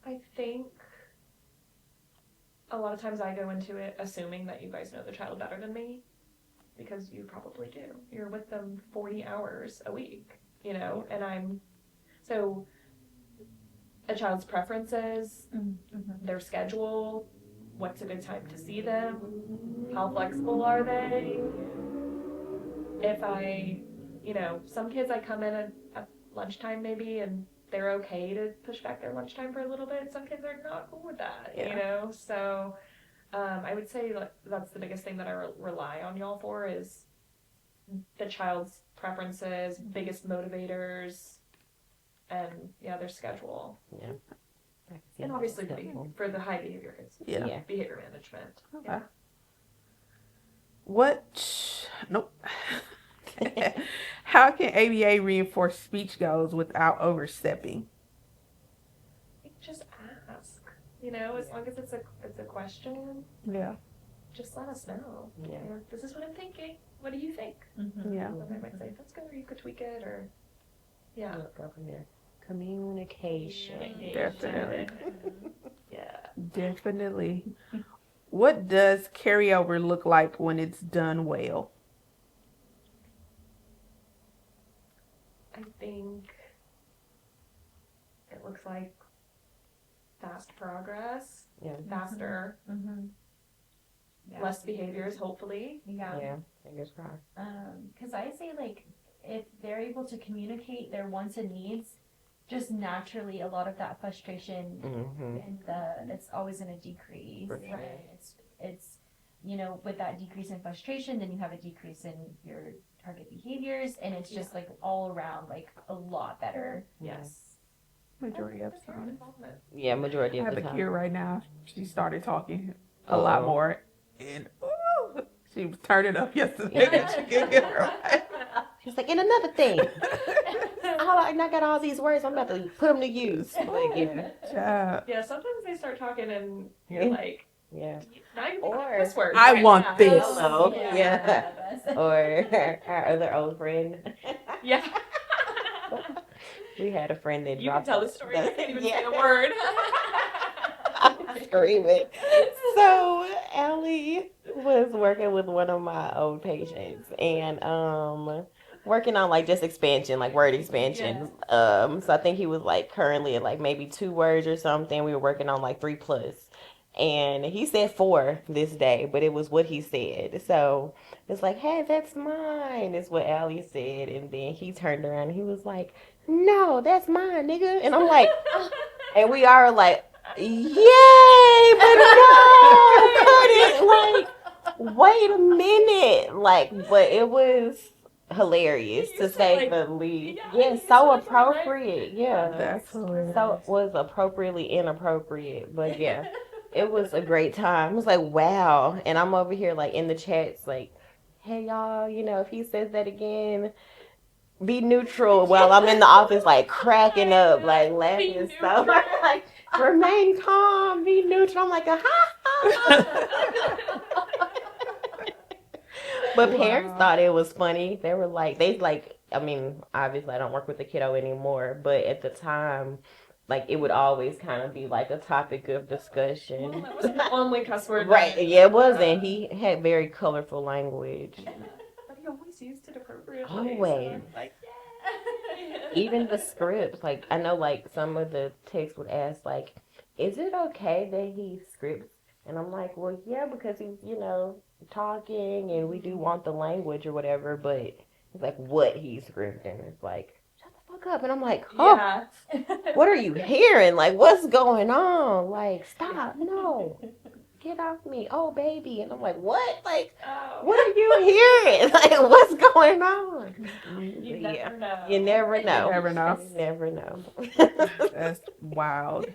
I think a lot of times I go into it assuming that you guys know the child better than me because you probably do. You're with them 40 hours a week, you know, and so a child's preferences, their schedule, what's a good time to see them, how flexible are they? If some kids I come in at lunchtime maybe and they're okay to push back their lunchtime for a little bit. Some kids are not cool with that, you know? So I would say that's the biggest thing that I rely on y'all for is the child's preferences, biggest motivators, and their schedule. Yeah. And obviously for the high behavior kids. Yeah. Behavior management. Okay. Nope. How can ABA reinforce speech goals without overstepping? Just ask. As long as it's a question, Yeah. just let us know. Yeah. This is what I'm thinking. What do you think? Yeah. And they might say, that's good, or you could tweak it, or Go from there. Communication. Definitely. Yeah. Definitely. What does carryover look like when it's done well? I think it looks like fast progress, Yeah. faster, Yeah. less behaviors, hopefully. Yeah. Yeah. Fingers crossed. Because I say, like, if they're able to communicate their wants and needs, just naturally a lot of that frustration and it's always going to decrease. For sure. And it's with that decrease in frustration, then you have a decrease in your target behaviors, and it's just like all around like a lot better. Yes. Majority of the time. Yeah, majority I of have the a time. kid right now. She started talking a lot Uh-oh. more, and she was turning up yesterday that she could get her right. She's like, and another thing, I got all these words. I'm about to put them to use. Like, yeah. Child. Yeah, sometimes they start talking and you're like, Yeah. now you Or- got this word. I right want now. this. Hello. Yeah. that's- Or our other old friend. Yeah. We had a friend that You can dropped tell the us- story. I can't even Yeah. say a word. I'm screaming. So Allie was working with one of my old patients and working on like just expansion, like word expansion. So I think he was like currently at like maybe 2 words or something. We were working on like 3+. And he said 4 this day, but it was what he said. So it's like, hey, that's mine, is what Allie said. And then he turned around and he was like, no, that's mine, nigga. And I'm like, and we are like, yay, but no, couldn't. Like, wait a minute. Like, but it was hilarious You to said, say like, the least. yeah, Yeah, you so said it right. appropriate. Yeah. That's hilarious. So it was appropriately inappropriate, but yeah, it was a great time. I was like, wow. And I'm over here like in the chats like, hey y'all, if he says that again, be neutral, while I'm in the office like cracking up, like laughing. So neutral. like, remain calm, be neutral. I'm like, But parents Wow. thought it was funny. They were like, I mean, obviously I don't work with the kiddo anymore, but at the time, like it would always kind of be like a topic of discussion. Well, that wasn't the only cuss word. Right, that- yeah, it wasn't. He had very colorful language. But he always used it appropriately. Always. So I'm like, yeah. Even the scripts, like I know like some of the texts would ask like, is it okay that he scripts? And I'm like, well, yeah, because he's, talking and we do want the language or whatever, but it's like what he's scripting. It's like, shut the fuck up. And I'm like, oh, Yeah. what are you hearing? Like, what's going on? Like, stop. No. Get off me. Oh, baby. And I'm like, what? Like, Oh. what are you hearing? Like, what's going on? You Yeah. never know. You never know. You never know. You never know. That's wild.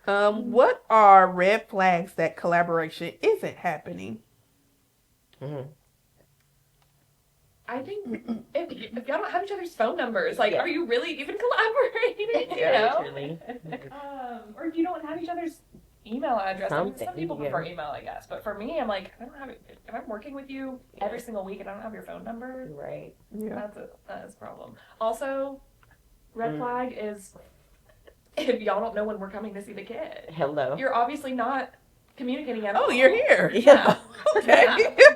What are red flags that collaboration isn't happening? Mhm. I think if y'all don't have each other's phone numbers, like, Yeah. are you really even collaborating? Literally. Or if you don't have each other's email address. I mean, some Something, people yeah. prefer email, I guess. But for me, I'm like, I don't have it. If I'm working with you every single week and I don't have your phone number, Right. Yeah. that's a problem. Also, red flag is if y'all don't know when we're coming to see the kid. Hello. You're obviously not communicating at all. Oh, you're here. Yeah. Okay.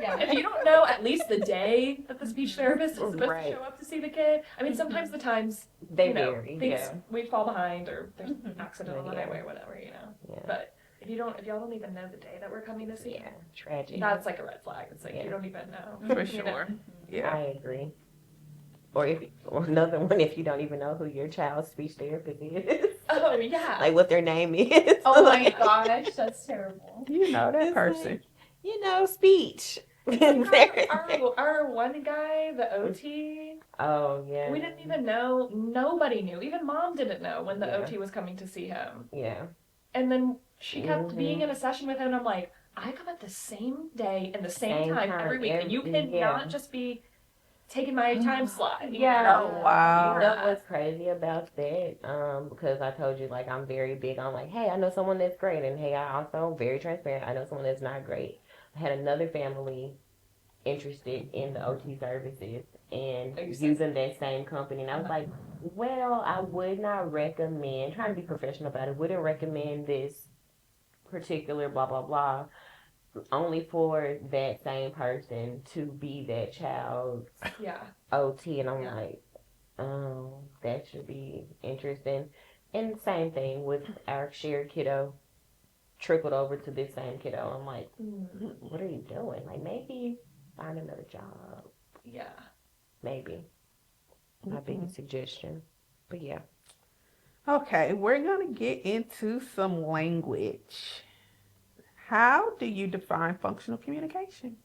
Yeah. If you don't know at least the day that the speech therapist is supposed Right. to show up to see the kid, I mean, sometimes the times, They vary. things, Yeah. we fall behind or there's an accident on the Yeah. highway or whatever, Yeah. But if y'all don't even know the day that we're coming to see Yeah. him, Tragic. that's like a red flag. It's like, Yeah. you don't even know. For you know? sure. Yeah. I agree. Or another one, if you don't even know who your child's speech therapist is. Oh, yeah. Like what their name is. Oh my gosh, that's terrible. You know that It's person. Speech. Our one guy, the OT, Oh, yeah. we didn't even know. Nobody knew. Even mom didn't know when the Yeah. OT was coming to see him. Yeah. And then she kept Mhm. being in a session with him, and I'm like, I come at the same day and the same Same time time every week, and you every- cannot yeah. just be taking my time slot. you Yeah. know? Oh, wow. You know what's crazy about that? Because I told you, like, I'm very big on, like, hey, I know someone that's great. And, hey, I also am very transparent. I know someone that's not great. I had another family interested in the OT services and using that same company. And I was like, well, I would not recommend, trying to be professional about it, wouldn't recommend this particular blah, blah, blah, only for that same person to be that child's Yeah. OT. And I'm Yeah. like, That should be interesting. And same thing with our shared kiddo trickled over to this same kiddo. I'm like, what are you doing? Like, maybe find another job. Yeah. Maybe. My biggest suggestion. But yeah. Okay, we're going to get into some language. How do you define functional communication?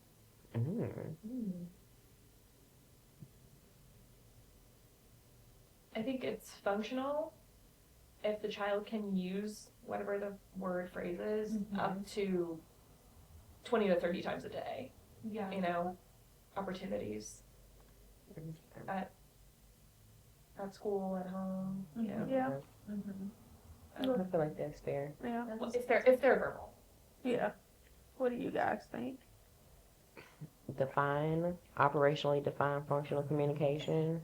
I think it's functional if the child can use whatever the word phrase is up to 20 to 30 times a day. Yeah. You know, opportunities at school, at home, you know. Yeah. I feel like that's fair. Yeah. Well, if they're verbal. Yeah. What do you guys think? Operationally define functional communication.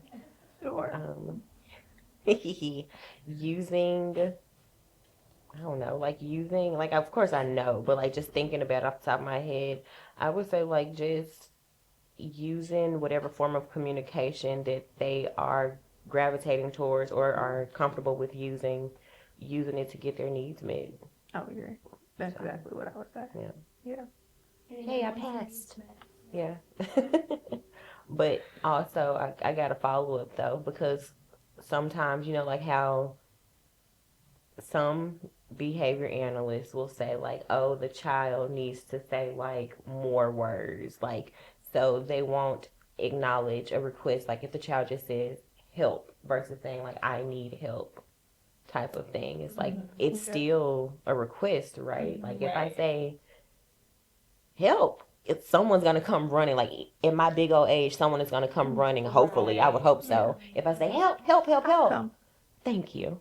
Sure. Using, I don't know, like, of course I know, but like just thinking about it off the top of my head, I would say like just using whatever form of communication that they are gravitating towards or are comfortable with using it to get their needs met. I would agree. That's exactly what I would say. Yeah. Yeah. Hey, I passed. Yeah. But also, I got a follow up though, because sometimes, like how some behavior analysts will say, like, oh, the child needs to say, like, more words. Like, so they won't acknowledge a request. Like, if the child just says help versus saying, like, I need help type of thing. It's like, it's still a request, right? Like, if I say help, if someone's gonna come running, like in my big old age, someone is gonna come running. Hopefully, I would hope so. If I say help, thank you.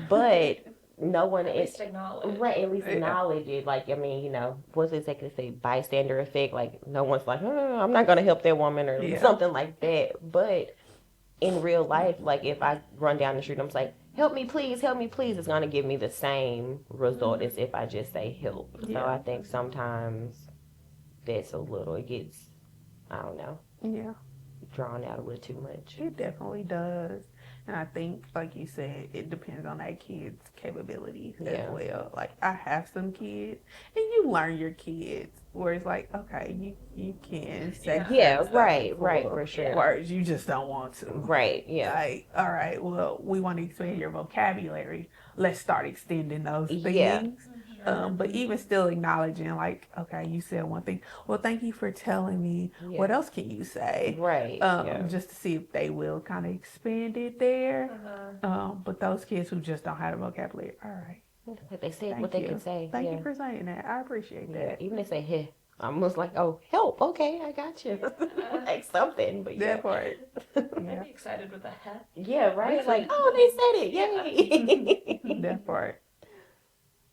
But no one At least acknowledge. Right, at least acknowledge it. Like, I mean, what's it they say, bystander effect? Like, no one's like, I'm not gonna help that woman or something like that. But in real life, like if I run down the street, I'm just like, help me, please, it's gonna give me the same result as if I just say help. So I think sometimes that's it gets, I don't know, drawn out a little too much. It definitely does. And I think, like you said, it depends on that kid's capabilities as well. Like, I have some kids, and you learn your kids, where it's like, okay, you can say right, for sure. Words, you just don't want to. Right, yeah. Like, all right, well, we want to expand your vocabulary. Let's start extending those things. Yeah. But even still acknowledging, like, okay, you said one thing. Well, thank you for telling me. Yeah. What else can you say? Right. Just to see if they will kind of expand it there. But those kids who just don't have the vocabulary, all right. Like they said what they could say. Thank you for saying that. I appreciate that. Even if they say, hey, I was like, oh, help. Okay, I got you. Like something. But that part. I'd be excited with the heck. Yeah, right? Like, oh, they said it. Yay. That part.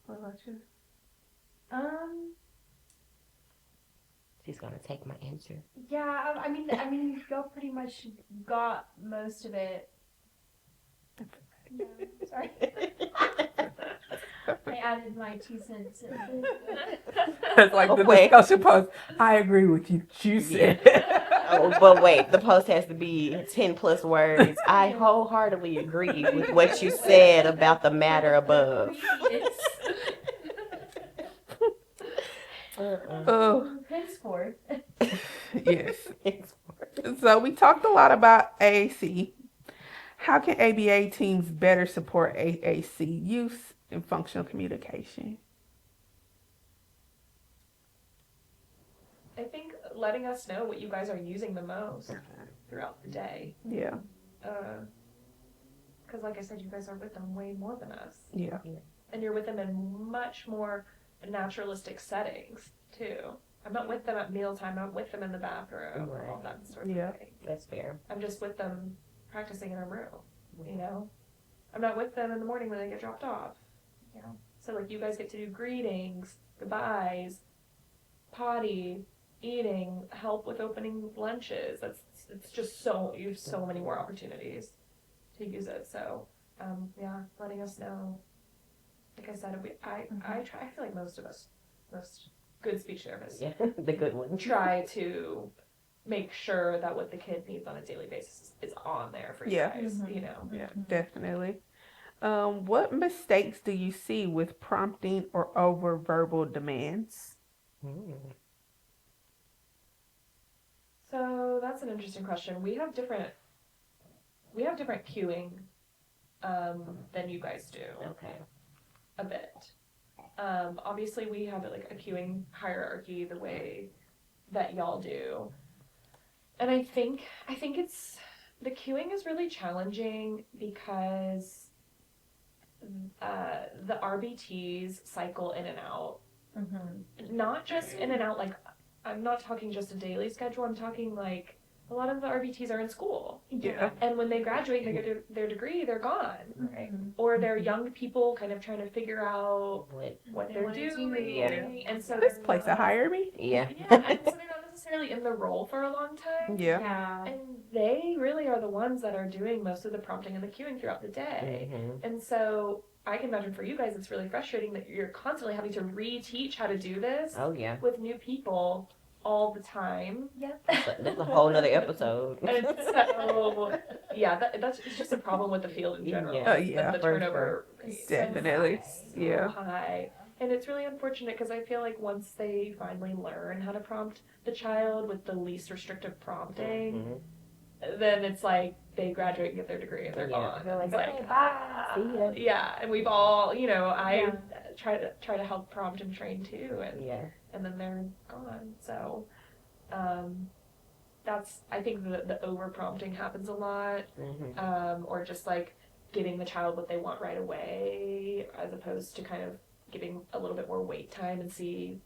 What about you? She's gonna take my answer. Yeah, I mean, y'all pretty much got most of it. No, sorry. I added my 2 cents. It's like the discussion post. I agree with you. You said. Oh, but wait, the post has to be 10 plus words. I wholeheartedly agree with what you said about the matter above. Henceforth. Yes. So we talked a lot about AAC. How can ABA teams better support AAC use in functional communication? I think letting us know what you guys are using the most throughout the day. Yeah. Because like I said, you guys are with them way more than us. Yeah. And you're with them in much more naturalistic settings, too. I'm not with them at mealtime. I'm with them in the bathroom, all that sort of thing. That's fair. I'm just with them practicing in a room, you know? I'm not with them in the morning when they get dropped off. Yeah. So, like, you guys get to do greetings, goodbyes, potty, eating, help with opening lunches. It's just you have so many more opportunities to use it. So, letting us know. Like I said, I feel like most good speech therapists the good one. try to make sure that what the kid needs on a daily basis is on there for you Yeah. guys, you know. Yeah, definitely. What mistakes do you see with prompting or over verbal demands? Mm. So that's an interesting question. We have different cueing than you guys do Okay. a bit. Obviously we have like a queuing hierarchy the way that y'all do. And I think it's the queuing is really challenging because the RBTs cycle in and out. Not just in and out, like I'm not talking just a daily schedule, I'm talking like a lot of the RBTs are in school. Yeah. And when they graduate and they get their degree, they're gone. Right. Or they're young people kind of trying to figure out what They they're wanna do, doing. yeah. And so This they're place to not- hire me? Yeah. Yeah, and so they're not necessarily in the role for a long time. Yeah. Yeah. And they really are the ones that are doing most of the prompting and the queuing throughout the day. Mm-hmm. And so I can imagine for you guys, it's really frustrating that you're constantly having to reteach how to do this Oh yeah. with new people all the time. Yep. That's a whole nother episode. And so, yeah, that's it's just a problem with the field in general. Yeah. Yeah, The for turnover rate is Definitely. so Yeah. high. And it's really unfortunate because I feel like once they finally learn how to prompt the child with the least restrictive prompting, Mhm. then it's like they graduate and get their degree and they're Yeah. gone. They're like, It's "Okay, bye. See ya." Yeah, and we've all, you know, I try to help prompt and train too, Yeah. and then they're gone. So, that's I think the over prompting happens a lot, Mm-hmm. or just like giving the child what they want right away, as opposed to kind of giving a little bit more wait time and see.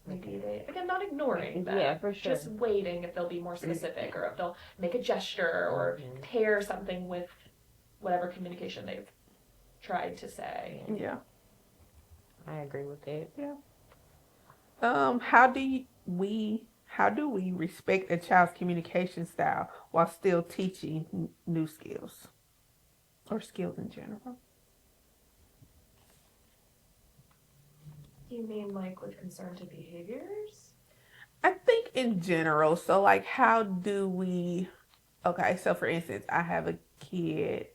Maybe they, again, not ignoring them. Yeah, for sure. Just waiting if they'll be more specific or if they'll make a gesture or Mhm. pair something with whatever communication they've tried to say. Yeah. I agree with it. How do we respect a child's communication style while still teaching new skills or skills in general? You mean like with concern to behaviors? I think in general. So like, how do we? Okay, so for instance, I have a kid,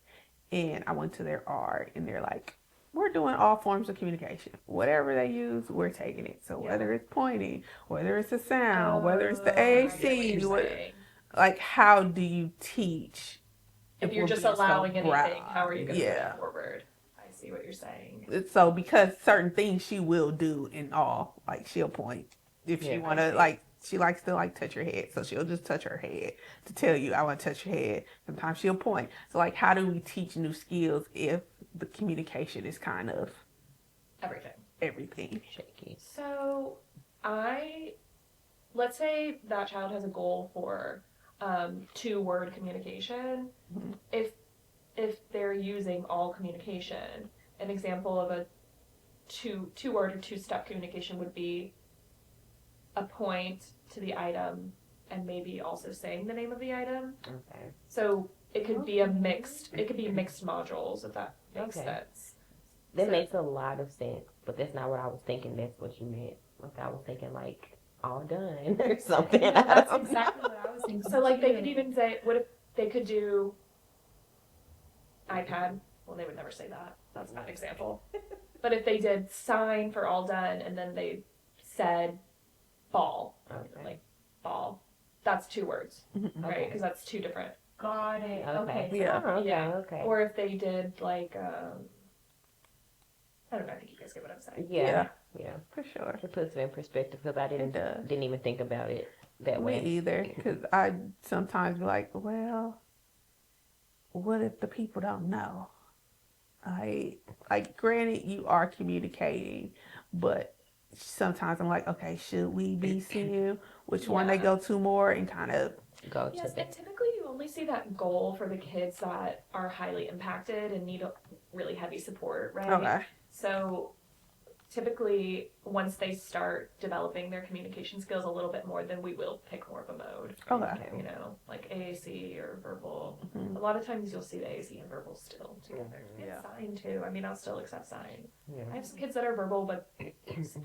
and I went to their art, and they're like, we're doing all forms of communication. Whatever they use, we're taking it. So whether it's pointing, whether it's a sound, whether it's the I get what AAC, you're what, saying. like how do you teach? If you're we're just being so allowing anything, broad? how are you going to Yeah. move forward? I see what you're saying. So because certain things she will do in all, like she'll point if she Yeah. want to, like she likes to like touch her head, so she'll just touch her head to tell you I want to touch your head. Sometimes she'll point. So like, how do we teach new skills if the communication is kind of everything? Shaky. So let's say that child has a goal for 2-word communication. Mhm. If they're using all communication, an example of a two-word or 2-step communication would be a point to the item and maybe also saying the name of the item. Okay. So it could be mixed modules, if that makes Okay. sense. That So- makes a lot of sense, but that's not what I was thinking. That's what you meant. Like I was thinking, like all done or something. I That's don't know. exactly what I was thinking. So like they too. could even say, what if they could do iPad? Well, they would never say that. That's not an example. But if they did sign for all done and then they said ball, Okay. like ball, that's 2 words, Mhm. right? Okay. Because that's 2 different. Got it. Okay. Yeah. Oh, okay. Yeah. Okay. Or if they did like, I don't know. I think you guys get what I'm saying. Yeah. Yeah. For sure. It puts it in perspective because I It does. didn't even think about it that Me way. either, because I sometimes be like, well, what if the people don't know? Like granted, you are communicating, but sometimes I'm like, okay, should we be seeing which one they Yeah. go to more and kind of Go to Yes, that. and typically you only see that goal for the kids that are highly impacted and need a really heavy support, right? okay, So typically, once they start developing their communication skills a little bit more, then we will pick more of a mode. okay, You know, like AAC or verbal. Mhm. A lot of times you'll see the AAC and verbal still together. Yeah. And sign too. I mean, I'll still accept sign. Yeah. I have some kids that are verbal, but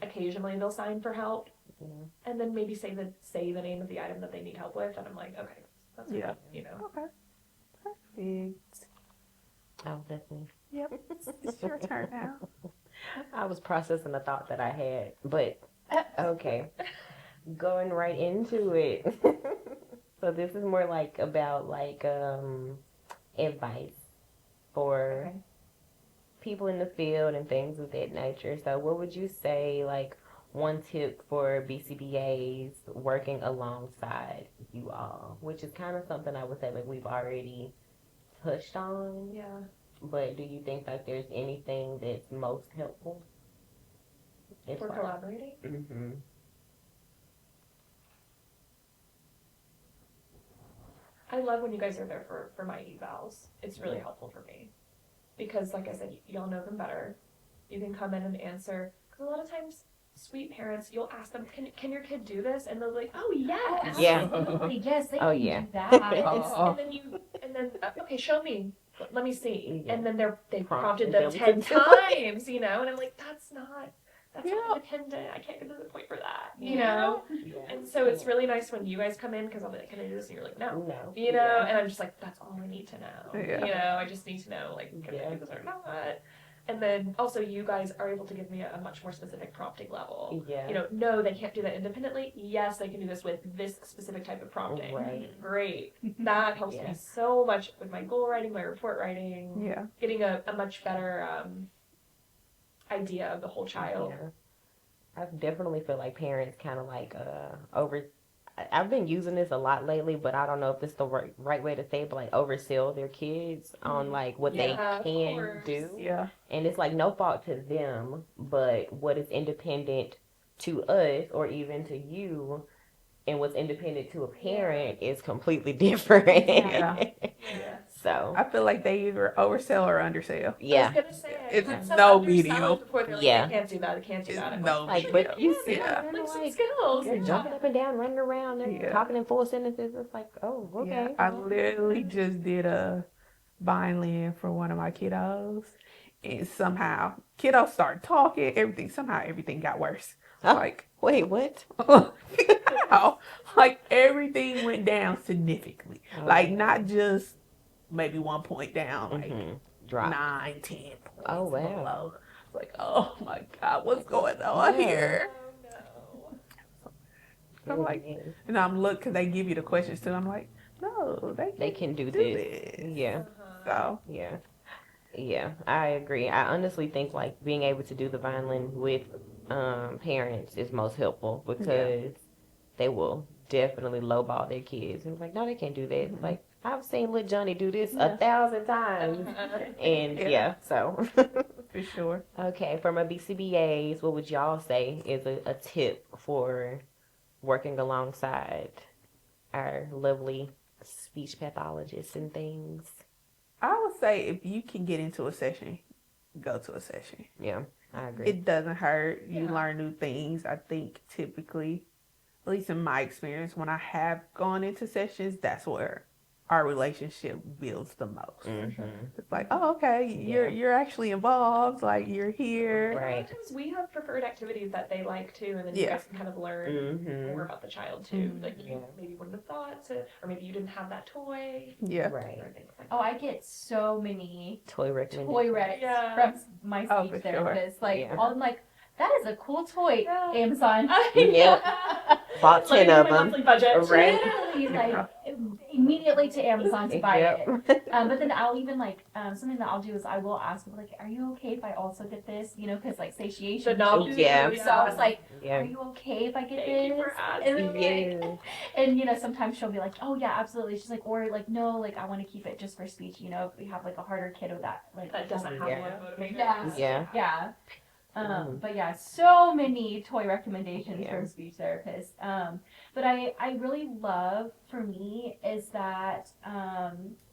occasionally they'll sign for help. and then maybe say the name of the item that they need help with, and I'm like, okay, that's Yeah. good, you know. Okay. Perfect. Oh, that's me. Yep. It's your turn now. I was processing the thought that I had, but okay. Going right into it. So this is more like about like advice for Okay. people in the field and things of that nature. So what would you say like one tip for BCBAs working alongside you all, which is kind of something I would say like we've already touched on, Yeah. but do you think like there's anything that's most helpful? For collaborating. Mm-hmm. I love when you guys are there for my evals. It's really helpful for me. Because, like I said, y'all know them better. You can come in and answer. Because a lot of times, sweet parents, you'll ask them, can your kid do this? And they'll be like, oh, yes. Yeah. Absolutely. Yes, they Oh, can yeah. do that. And then okay, show me. Let me see. Yeah. And then they prompted Prompted them them 10 to do times, you know? And I'm like, that's not independent. I can't get to the point for that, you know? Yeah. And so it's really nice when you guys come in because I'll be like, can I do this? And you're like, no. No. You know? Yeah. And I'm just like, that's all I need to know. Yeah. You know, I just need to know, like, can I do this or not? And then also you guys are able to give me a much more specific prompting level. Yeah. You know, no, they can't do that independently. Yes, they can do this with this specific type of prompting. Right. Great. That helps Yeah. me so much with my goal writing, my report writing, Yeah. getting a much better idea of the whole child. Yeah. I definitely feel like parents kind of like I've been using this a lot lately, but I don't know if it's the right way to say it, but like oversell their kids on like what Yeah, they of can course. do. Yeah. And it's like no fault to them, but what is independent to us or even to you and what's independent to a parent is completely different. Yeah. Yeah. So, I feel like they either oversell or undersell. I yeah. was gonna say It's had some no undersell medium. before they're like, Yeah. they can't do that, they can't do It's that. I'm no Like, medium. but you yeah, see they Yeah. have like some like, skills. they're Yeah. jumping up and down, running around, they're Yeah. talking in full sentences. It's like, oh, okay. Yeah, I literally just did a violin for one of my kiddos, and somehow kiddos started talking. Everything got worse. Huh? Like, Wait, what? how? Like everything went down significantly. Like not just maybe 1 point down, like Drop. 9, 10 points Oh, wow. below. It's like, oh my God, what's going on Yeah. here? Oh So I'm like, and I'm look because they give you the questions too. I'm like, no, They can do this. Yeah. So Yeah. Yeah, I agree. I honestly think like being able to do the violin with parents is most helpful because they will definitely lowball their kids. And it's like, no, they can't do that. It's like, I've seen little Johnny do this 1,000 times. And Yeah. so. for sure. Okay, for my BCBAs, what would y'all say is a tip for working alongside our lovely speech pathologists and things? I would say if you can get into a session, go to a session. Yeah, I agree. It doesn't hurt. You Yeah. learn new things. I think typically, at least in my experience, when I have gone into sessions, that's where our relationship builds the most. Mm-hmm. It's like, oh, okay, you're actually involved. Like you're here. A lot Right. of times we have preferred activities that they like too, and then you Yeah. guys can kind of learn Mm-hmm. more about the child too. Mhm. Like you maybe wouldn't have thought to, or maybe you didn't have that toy, Yeah. Right. or things like Oh, I get so many Toy recommendation. toy recs Yeah. from my Oh, speech for sure. therapist. Like, Yeah. all I'm like, that is a cool toy, Yeah. Amazon. Yeah. Bought 10 of my them. monthly budget. Right. Literally, like, immediately to Amazon to buy it. Yep. But then I'll even like something that I'll do is I will ask them like, "Are you okay if I also get this?" You know, because like The satiation. novelty. Yeah. So I was like, "Are Yeah. you okay if I get Thank you this?" for And, asking. then, like, Yeah. and you know, sometimes she'll be like, "Oh yeah, absolutely." She's like, or like, "No, like I want to keep it just for speech." You know, if we have like a harder kiddo that like That doesn't have Yeah. one motivator. Yeah. Yeah. Yeah. Mhm. But yeah, so many toy recommendations Yeah. from speech therapists. But I really love for me is that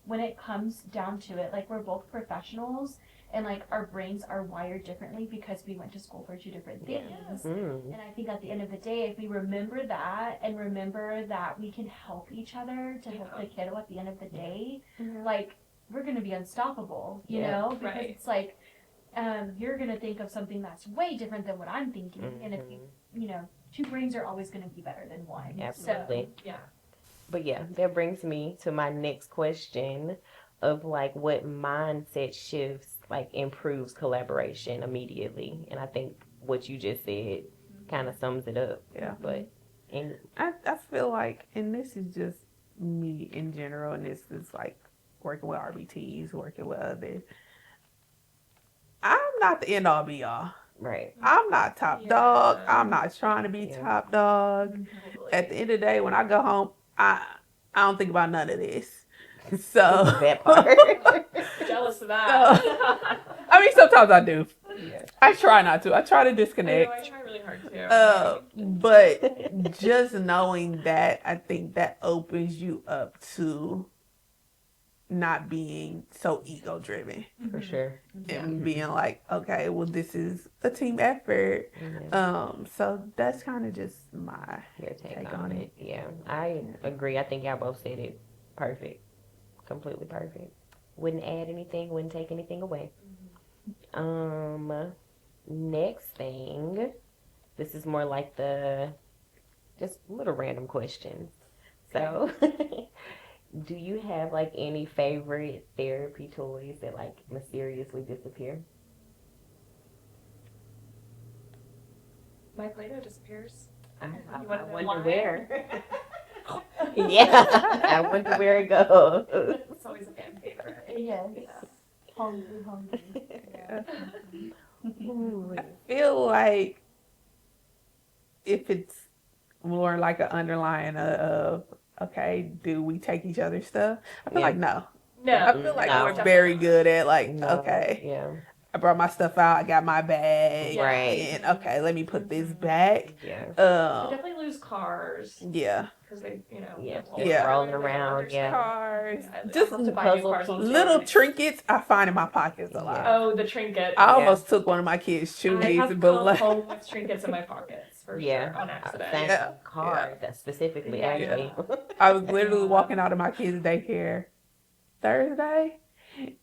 when it comes down to it, like we're both professionals and like our brains are wired differently because we went to school for two different Yeah. things. Mm. And I think at the end of the day, if we remember that and remember that we can help each other to help the kiddo at the end of the day, like we're gonna be unstoppable, you Yeah. know? Because Right. it's like you're gonna think of something that's way different than what I'm thinking, and if you know two brains are always going to be better than one. Absolutely. Yeah. But yeah, that brings me to my next question of like what mindset shifts like improves collaboration immediately. And I think what you just said kind of sums it up. Yeah. But in I feel like, and this is just me in general, and this is like working with RBTs, working with others. I'm not the end all be all. right. I'm not top dog. I'm not trying to be Yeah. top dog. Totally. At the end of the day, when I go home, I don't think about none of this. So That part. Jealous of that. I mean, sometimes I do. Yeah. I try not to. I try to I disconnect. know, I try really hard too. But just knowing that, I think that opens you up to not being so ego driven For sure. and being like, okay, well, this is a team effort. Yeah. So that's kind of just my Your take take on on it. Yeah. I agree. I think y'all both said it perfect. Completely perfect. Wouldn't add anything, wouldn't take anything away. Next thing, this is more like just little random questions. So, do you have like any favorite therapy toys that like mysteriously disappear? My Play-Doh disappears. I You wanna know wonder why? where. Yeah, I wonder where it goes. It's always a fan favorite. Yes. Yeah. Hungry. I feel like if it's more like an underlying of, okay, do we take each other's stuff? I feel Yeah. like no. No. I feel like No. we're very good at like, No, okay, Yeah. I brought my stuff out, I got my bag, Right. and okay, let me put this back. Yeah. I definitely lose cars yeah, because they, Yeah. roll Yeah. Rolling they don't around, understand. cars, I just have to buy new puzzle cars all the pieces. little time. trinkets I find in my pockets a lot. Yeah. Oh, the trinket. I almost took one of my kids' I shoes, have but come like, home with trinkets in my pockets for Yeah. sure on accident. Same Yeah. card specifically, Yeah. actually. I was literally walking out of my kids' daycare Thursday,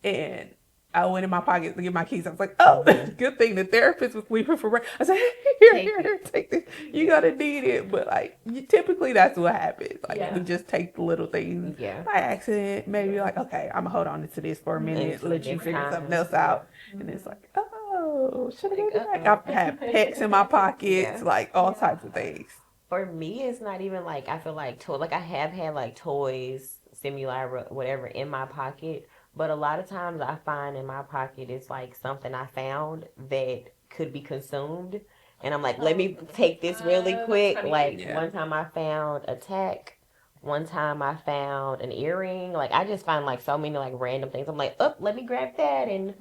and I went in my pocket to get my keys. I was like, "Oh, good thing the therapist was leaving for break." I said, "Here, take this. You gotta need it." But like, typically that's what happens. Like, Yeah. we just take the little things Yeah. by accident. Maybe like, okay, I'm gonna hold on to this for a minute, Until let you next figure time. something else out, and it's like, oh, should have Like, been back. uh-oh. I've had pets in my pockets, Yeah. like all Yeah. types of things. For me, it's not even like I feel like like I have had like toys, stimuli, whatever in my pocket, but a lot of times I find in my pocket it's like something I found that could be consumed, and I'm like, let me take this really that's quick. funny. Like Yeah. one time I found a tack, one time I found an earring. Like I just find like so many like random things. I'm like, oh, let me grab that and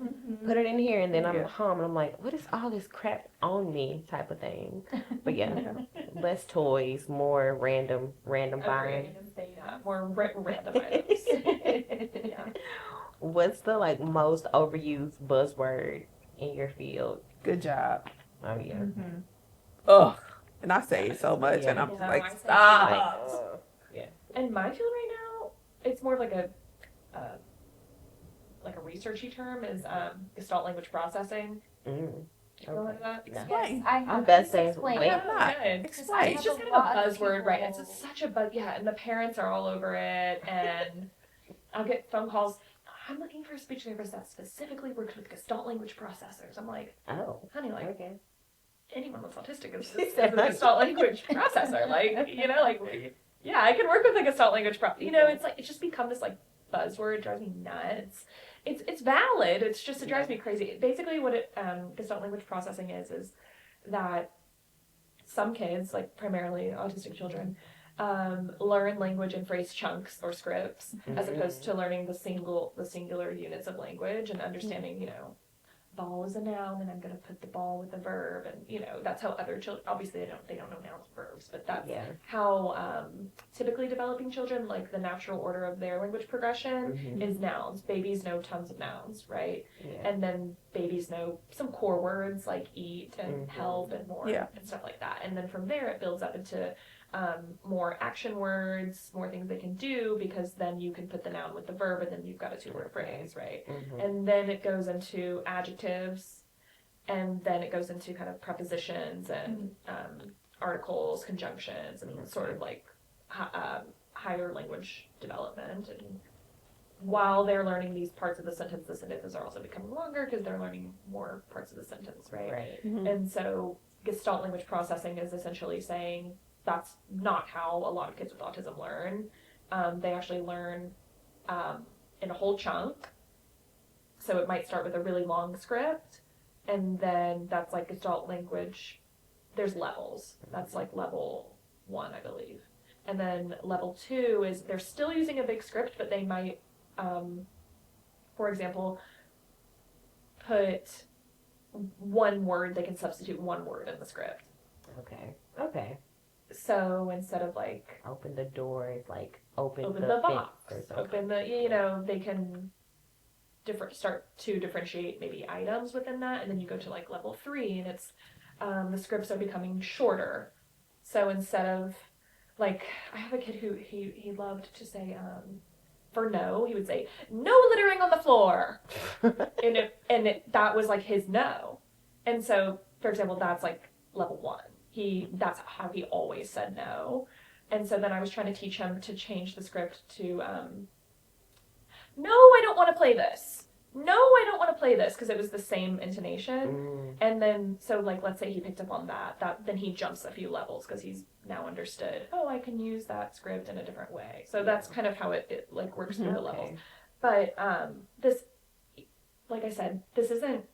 put it in here, and then I'm Yeah. home and I'm like, what is all this crap on me type of thing. But yeah, less toys, more random buying. Yeah, more random items. Yeah. What's the like most overused buzzword in your field? Good job. Oh yeah. Ugh. And I say it so much, and I'm Yeah, just like, I say it stop. In my field right now, it's more of like a researchy term is Gestalt language processing. Mm. You know what that? No. Explain. I I'm have best saying explain. wait. I'm not. Good. Explain. It's just kind of a buzzword, right? It's just such a buzz. Yeah, and the parents are all over it, and I'll get phone calls. I'm looking for a speech therapist that specifically works with Gestalt language processors. I'm like, Oh. honey, like Okay. anyone that's autistic is a Gestalt language processor. Like, yeah, I can work with a Gestalt language it's like, it's just become this like buzzword. It drives me nuts. It's valid. It's just, it drives me crazy. Basically what Gestalt language processing is that some kids, like primarily autistic children, learn language in phrase chunks or scripts, as opposed to learning the singular units of language and understanding, ball is a noun and I'm going to put the ball with a verb, and that's how other children, obviously they don't know nouns and verbs, but that's how typically developing children, like the natural order of their language progression is nouns. Babies know tons of nouns, right? Yeah. And then babies know some core words like eat and help and more and stuff like that, and then from there it builds up into more action words, more things they can do, because then you can put the noun with the verb and then you've got a two-word phrase, right? And then it goes into adjectives, and then it goes into kind of prepositions and articles, conjunctions, and sort of like higher language development. And while they're learning these parts of the sentences are also becoming longer because they're learning more parts of the sentence, right? Right. And so Gestalt language processing is essentially saying that's not how a lot of kids with autism learn. They actually learn in a whole chunk. So it might start with a really long script, and then that's like Gestalt language. There's levels. That's like level 1, I believe. And then level 2 is they're still using a big script, but they might, for example, put one word, they can substitute one word in the script. Okay. So instead of like Open the door, it's like open the box, fence or something. open the, they can start to differentiate maybe items within that, and then you go to like level 3, and it's the scripts are becoming shorter. So instead of like, I have a kid who he loved to say for no, he would say no littering on the floor, and that was like his no. And so, for example, that's like level 1. That's how he always said no. And so then I was trying to teach him to change the script to no, I don't want to play this. No, I don't want to play this, because it was the same intonation. And then, so like, let's say he picked up on that then he jumps a few levels because he's now understood, oh, I can use that script in a different way. So that's kind of how it like works through the levels. But this, like I said, this isn't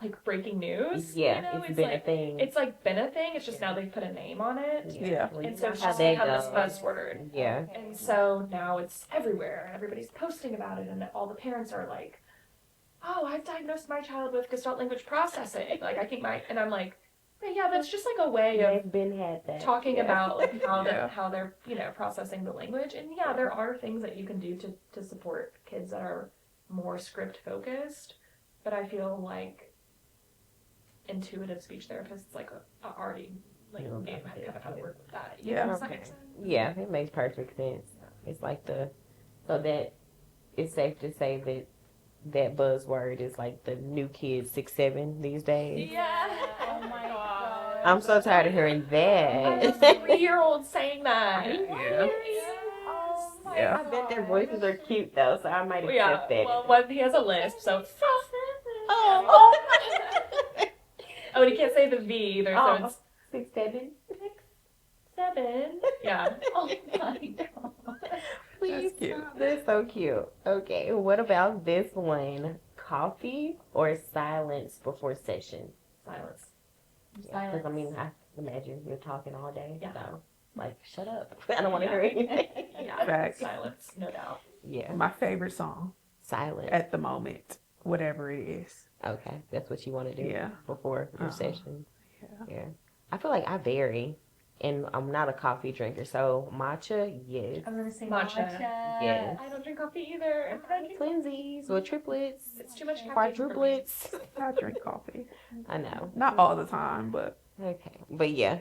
like breaking news. Yeah, it's been like, a thing. It's like been a thing. It's just now they've put a name on it. Yeah. Well, And you so know it's how just that become this goes. buzzword. Yeah. And so now it's everywhere, and everybody's posting about it, and all the parents are like, oh, I've diagnosed my child with Gestalt language processing. Like, I think and I'm like, yeah, that's just like a way of They've been had that. talking about like how Yeah. how they're processing the language. And yeah, there are things that you can do to support kids that are more script focused, but I feel like intuitive speech therapists like already like knew kind of how to work with that. Yeah. Does that Okay. make sense? Yeah, it makes perfect sense. It's like so that it's safe to say that buzzword is like the new kids 6-7 these days. Yeah. Oh my god. I'm so tired of hearing I have a that. 3-year-old saying that. Yeah. Oh my Yeah. I bet their voices are cute though, so I might accept that. Well, he has a lisp, so. Oh. Oh, and he can't say the V either, so Oh. it's 6-7. 7. Yeah. Oh my god. Please, That's cute. They're so cute. Okay, what about this one? Coffee or silence before session? Silence. Yeah, because I mean, I imagine you're talking all day. Yeah. So, like, shut up. I don't want to hear anything. Yeah. Facts. Silence, no doubt. Yeah. My favorite song Silence. at the moment, whatever it is. Okay, that's what you want to do Yeah. before your Uh-huh. session. Yeah. Yeah. I feel like I vary, and I'm not a coffee drinker, so matcha, yes. I'm gonna say Matcha. matcha. Yes. I don't drink coffee either. Twinsies or triplets, It's too much caffeine for me. quadruplets. I drink coffee. I know. Not all the time, but Okay, but yeah,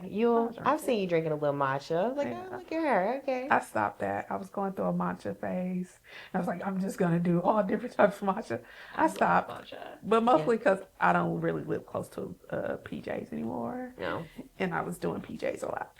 I've seen you drinking a little matcha. I was like, Yeah. oh, look at her. Okay. I stopped that. I was going through a matcha phase. I was like, I'm just going to do all different types of matcha. I love stopped. matcha. But mostly because I don't really live close to PJs anymore. No, And I was doing PJs a lot.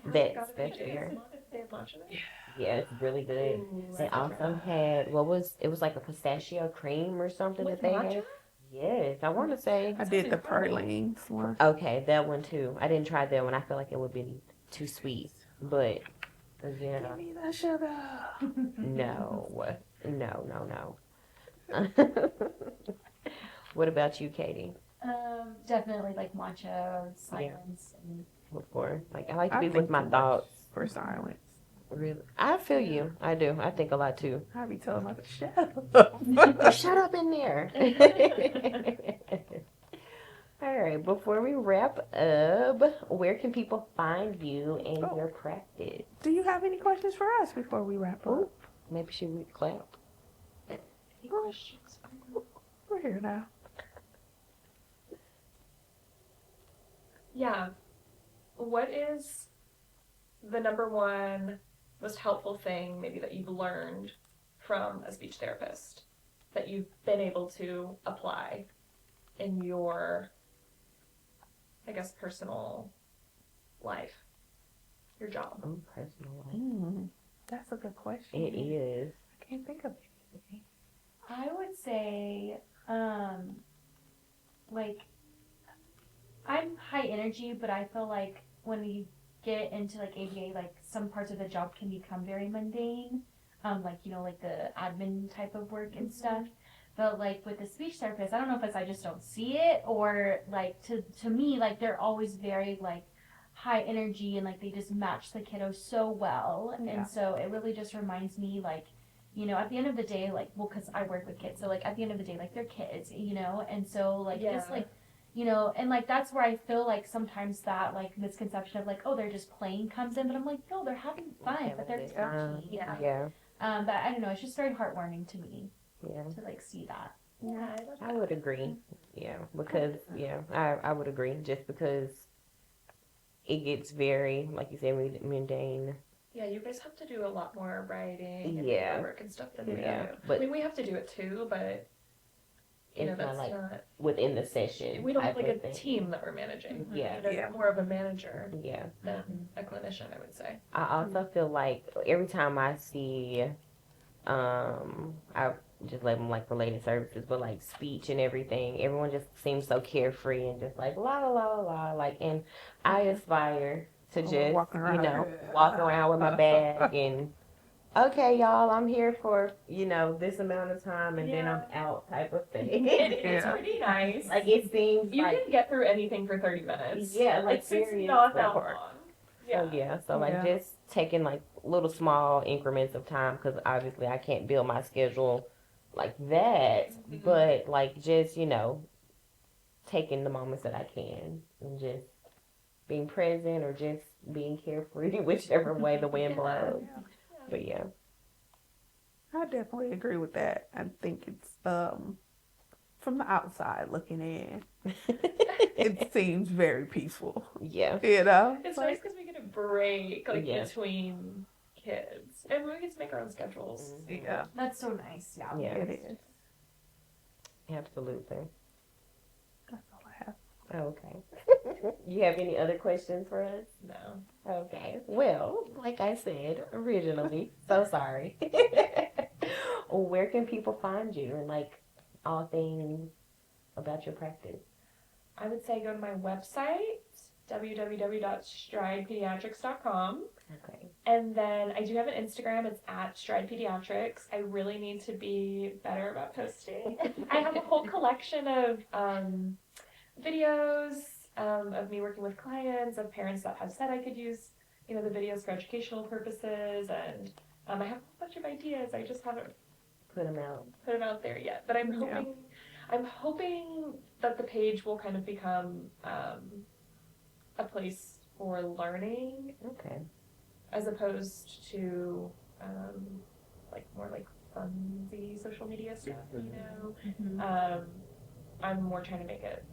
that's fair. They have matcha there? Yeah, it's really good. Ooh, They also had it was like a pistachio cream or something With that they matcha? had. Yes, I want to say. I did the Perlings one. Okay, that one too. I didn't try that one. I feel like it would be too sweet. But yeah, Give me the sugar. no. What about you, Katie? Definitely like matcha, silence, and Before, like I like to I be think with my too much thoughts. For silence. Really, I feel you. I do. I think a lot too. I be telling myself, shut up. Shut up in there. All right. Before we wrap up, where can people find you and your practice? Do you have any questions for us before we wrap up? Ooh. Maybe she would clap. Any questions? We're here now. Yeah. What is the number one most helpful thing maybe that you've learned from a speech therapist that you've been able to apply in your, I guess, personal life? Your job. Oh, personal life. That's a good question. It is. I can't think of anything. I would say, like, I'm high energy, but I feel like when we get into like ABA, like some parts of the job can become very mundane. Like, you know, like the admin type of work and stuff. But like with the speech therapist, I don't know if it's I just don't see it, or like to me, like they're always very like high energy, and like they just match the kiddo so well. Yeah. And so it really just reminds me, like, you know, at the end of the day, like, well, because I work with kids, so like at the end of the day, like they're kids, you know, and so like just Yeah. like, you know, and like that's where I feel like sometimes that like misconception of like, oh, they're just playing comes in, but I'm like, no, they're having fun, but they're touchy. Yeah. Yeah. But I don't know, it's just very heartwarming to me Yeah. to like see that. Yeah, I love I that. would agree. Yeah, because I would agree just because it gets very, like you said, mundane. Yeah, you guys have to do a lot more writing and Yeah. paperwork and stuff than we Yeah, do. but I mean, we have to do it too, but you know, it's not that's like not. within the session. We don't have type like of a thing. team that we're managing. Yeah. You know, Yeah. you're more of a manager Yeah. than a clinician, I would say. I also feel like every time I see, I just label them like related services, but like speech and everything, everyone just seems so carefree and just like la la la la la. Like, and I aspire to just, Walking you around. know, walk around with my bag and okay, y'all, I'm here for, you know, this amount of time and then I'm out type of thing. It's Yeah. pretty nice. Like it seems You like can get through anything for 30 minutes. yeah, like It's seriously. not that long. So yeah, so like Yeah. just taking like little small increments of time because obviously I can't build my schedule like that, but like just you know taking the moments that I can and just being present or just being carefree, whichever way the wind blows. But yeah, I definitely agree with that. I think it's from the outside looking in, it seems very peaceful. yeah, You know, It's nice because we get a break like Yeah. between kids, and we get to make our own schedules. yeah, That's so nice. Yeah. yeah, it is. absolutely. That's all I have. Okay. You have any other questions for us? No. Okay. Well, like I said originally, so sorry. Where can people find you and like all things about your practice? I would say go to my website, www.stridepediatrics.com. Okay. And then I do have an Instagram. It's at Stride Pediatrics. I really need to be better about posting. I have a whole collection of videos of me working with clients, of parents that have said I could use, you know, the videos for educational purposes, and I have a bunch of ideas. I just haven't Put them out. put them out there yet. But I'm hoping that the page will kind of become a place for learning Okay. as opposed to like more like funsy social media stuff, you know. I'm more trying to make it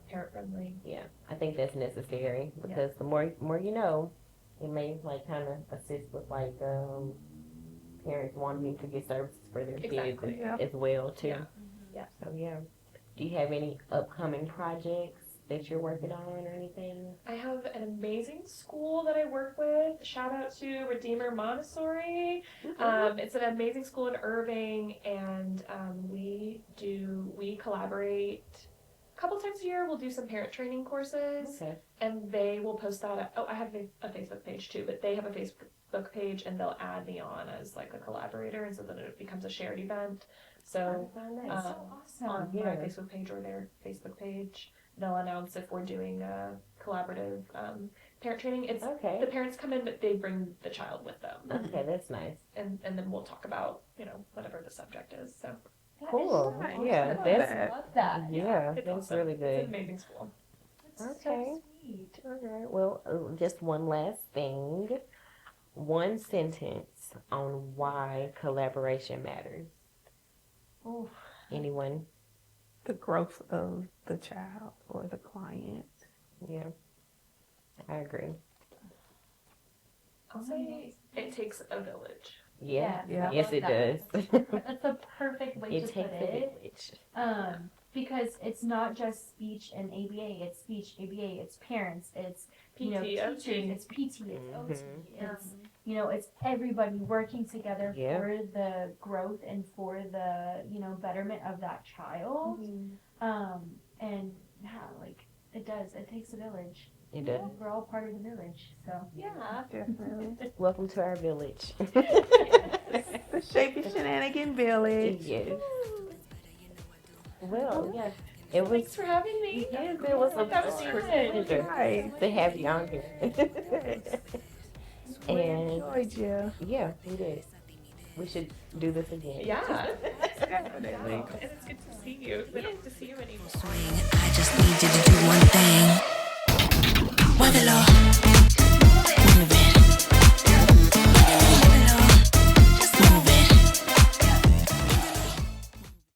parent friendly. Yeah, I think that's necessary because the more you know, it may like kind of assist with like parents wanting to get services for their Exactly, kids as well too. Yeah. Yeah. So yeah, do you have any upcoming projects that you're working on or anything? I have an amazing school that I work with. Shout out to Redeemer Montessori. It's an amazing school in Irving, and we collaborate a couple times a year. We'll do some parent training courses, Okay. and they will post that. I have a Facebook page too, but they have a Facebook page, and they'll add me on as like a collaborator, and so then it becomes a shared event. So Nice. Awesome. on Yeah. my Facebook page or their Facebook page, they'll announce if we're doing a collaborative parent training. It's Okay. the parents come in, but they bring the child with them, Okay, that's nice. and then we'll talk about, you know, whatever the subject is. So That Cool. is so awesome. Yeah, that's I love that. yeah, it's that's awesome. really It's good. an amazing school. That's Okay. so sweet. All right. Well, just one last thing. One sentence on why collaboration matters. Ooh. Anyone? The growth of the child or the client. Yeah, I agree. I'll say it takes a village. Yeah. Yeah. Yes, it does. That's the perfect way It to takes put a it. village. because it's not just speech and ABA, it's speech, ABA, it's parents, it's PT, teachers, OT. it's PT, it's OT, Mhm. it's it's everybody working together Yeah. for the growth and for the betterment of that child. And it takes a village. It does. We're all part of the village, so Yeah. Definitely. Welcome to our village. The Shape Your Shenanigan Village. Yes. Well, yeah. it was. Thanks for having me. Yes, it was a That was pleasure Nice. to have you on here. We And enjoyed you. yeah, we did. We should do this again. Yeah. Definitely. And it's good to see you. We don't get to see you anymore. Swing. I just need you to do one thing. Muévelo.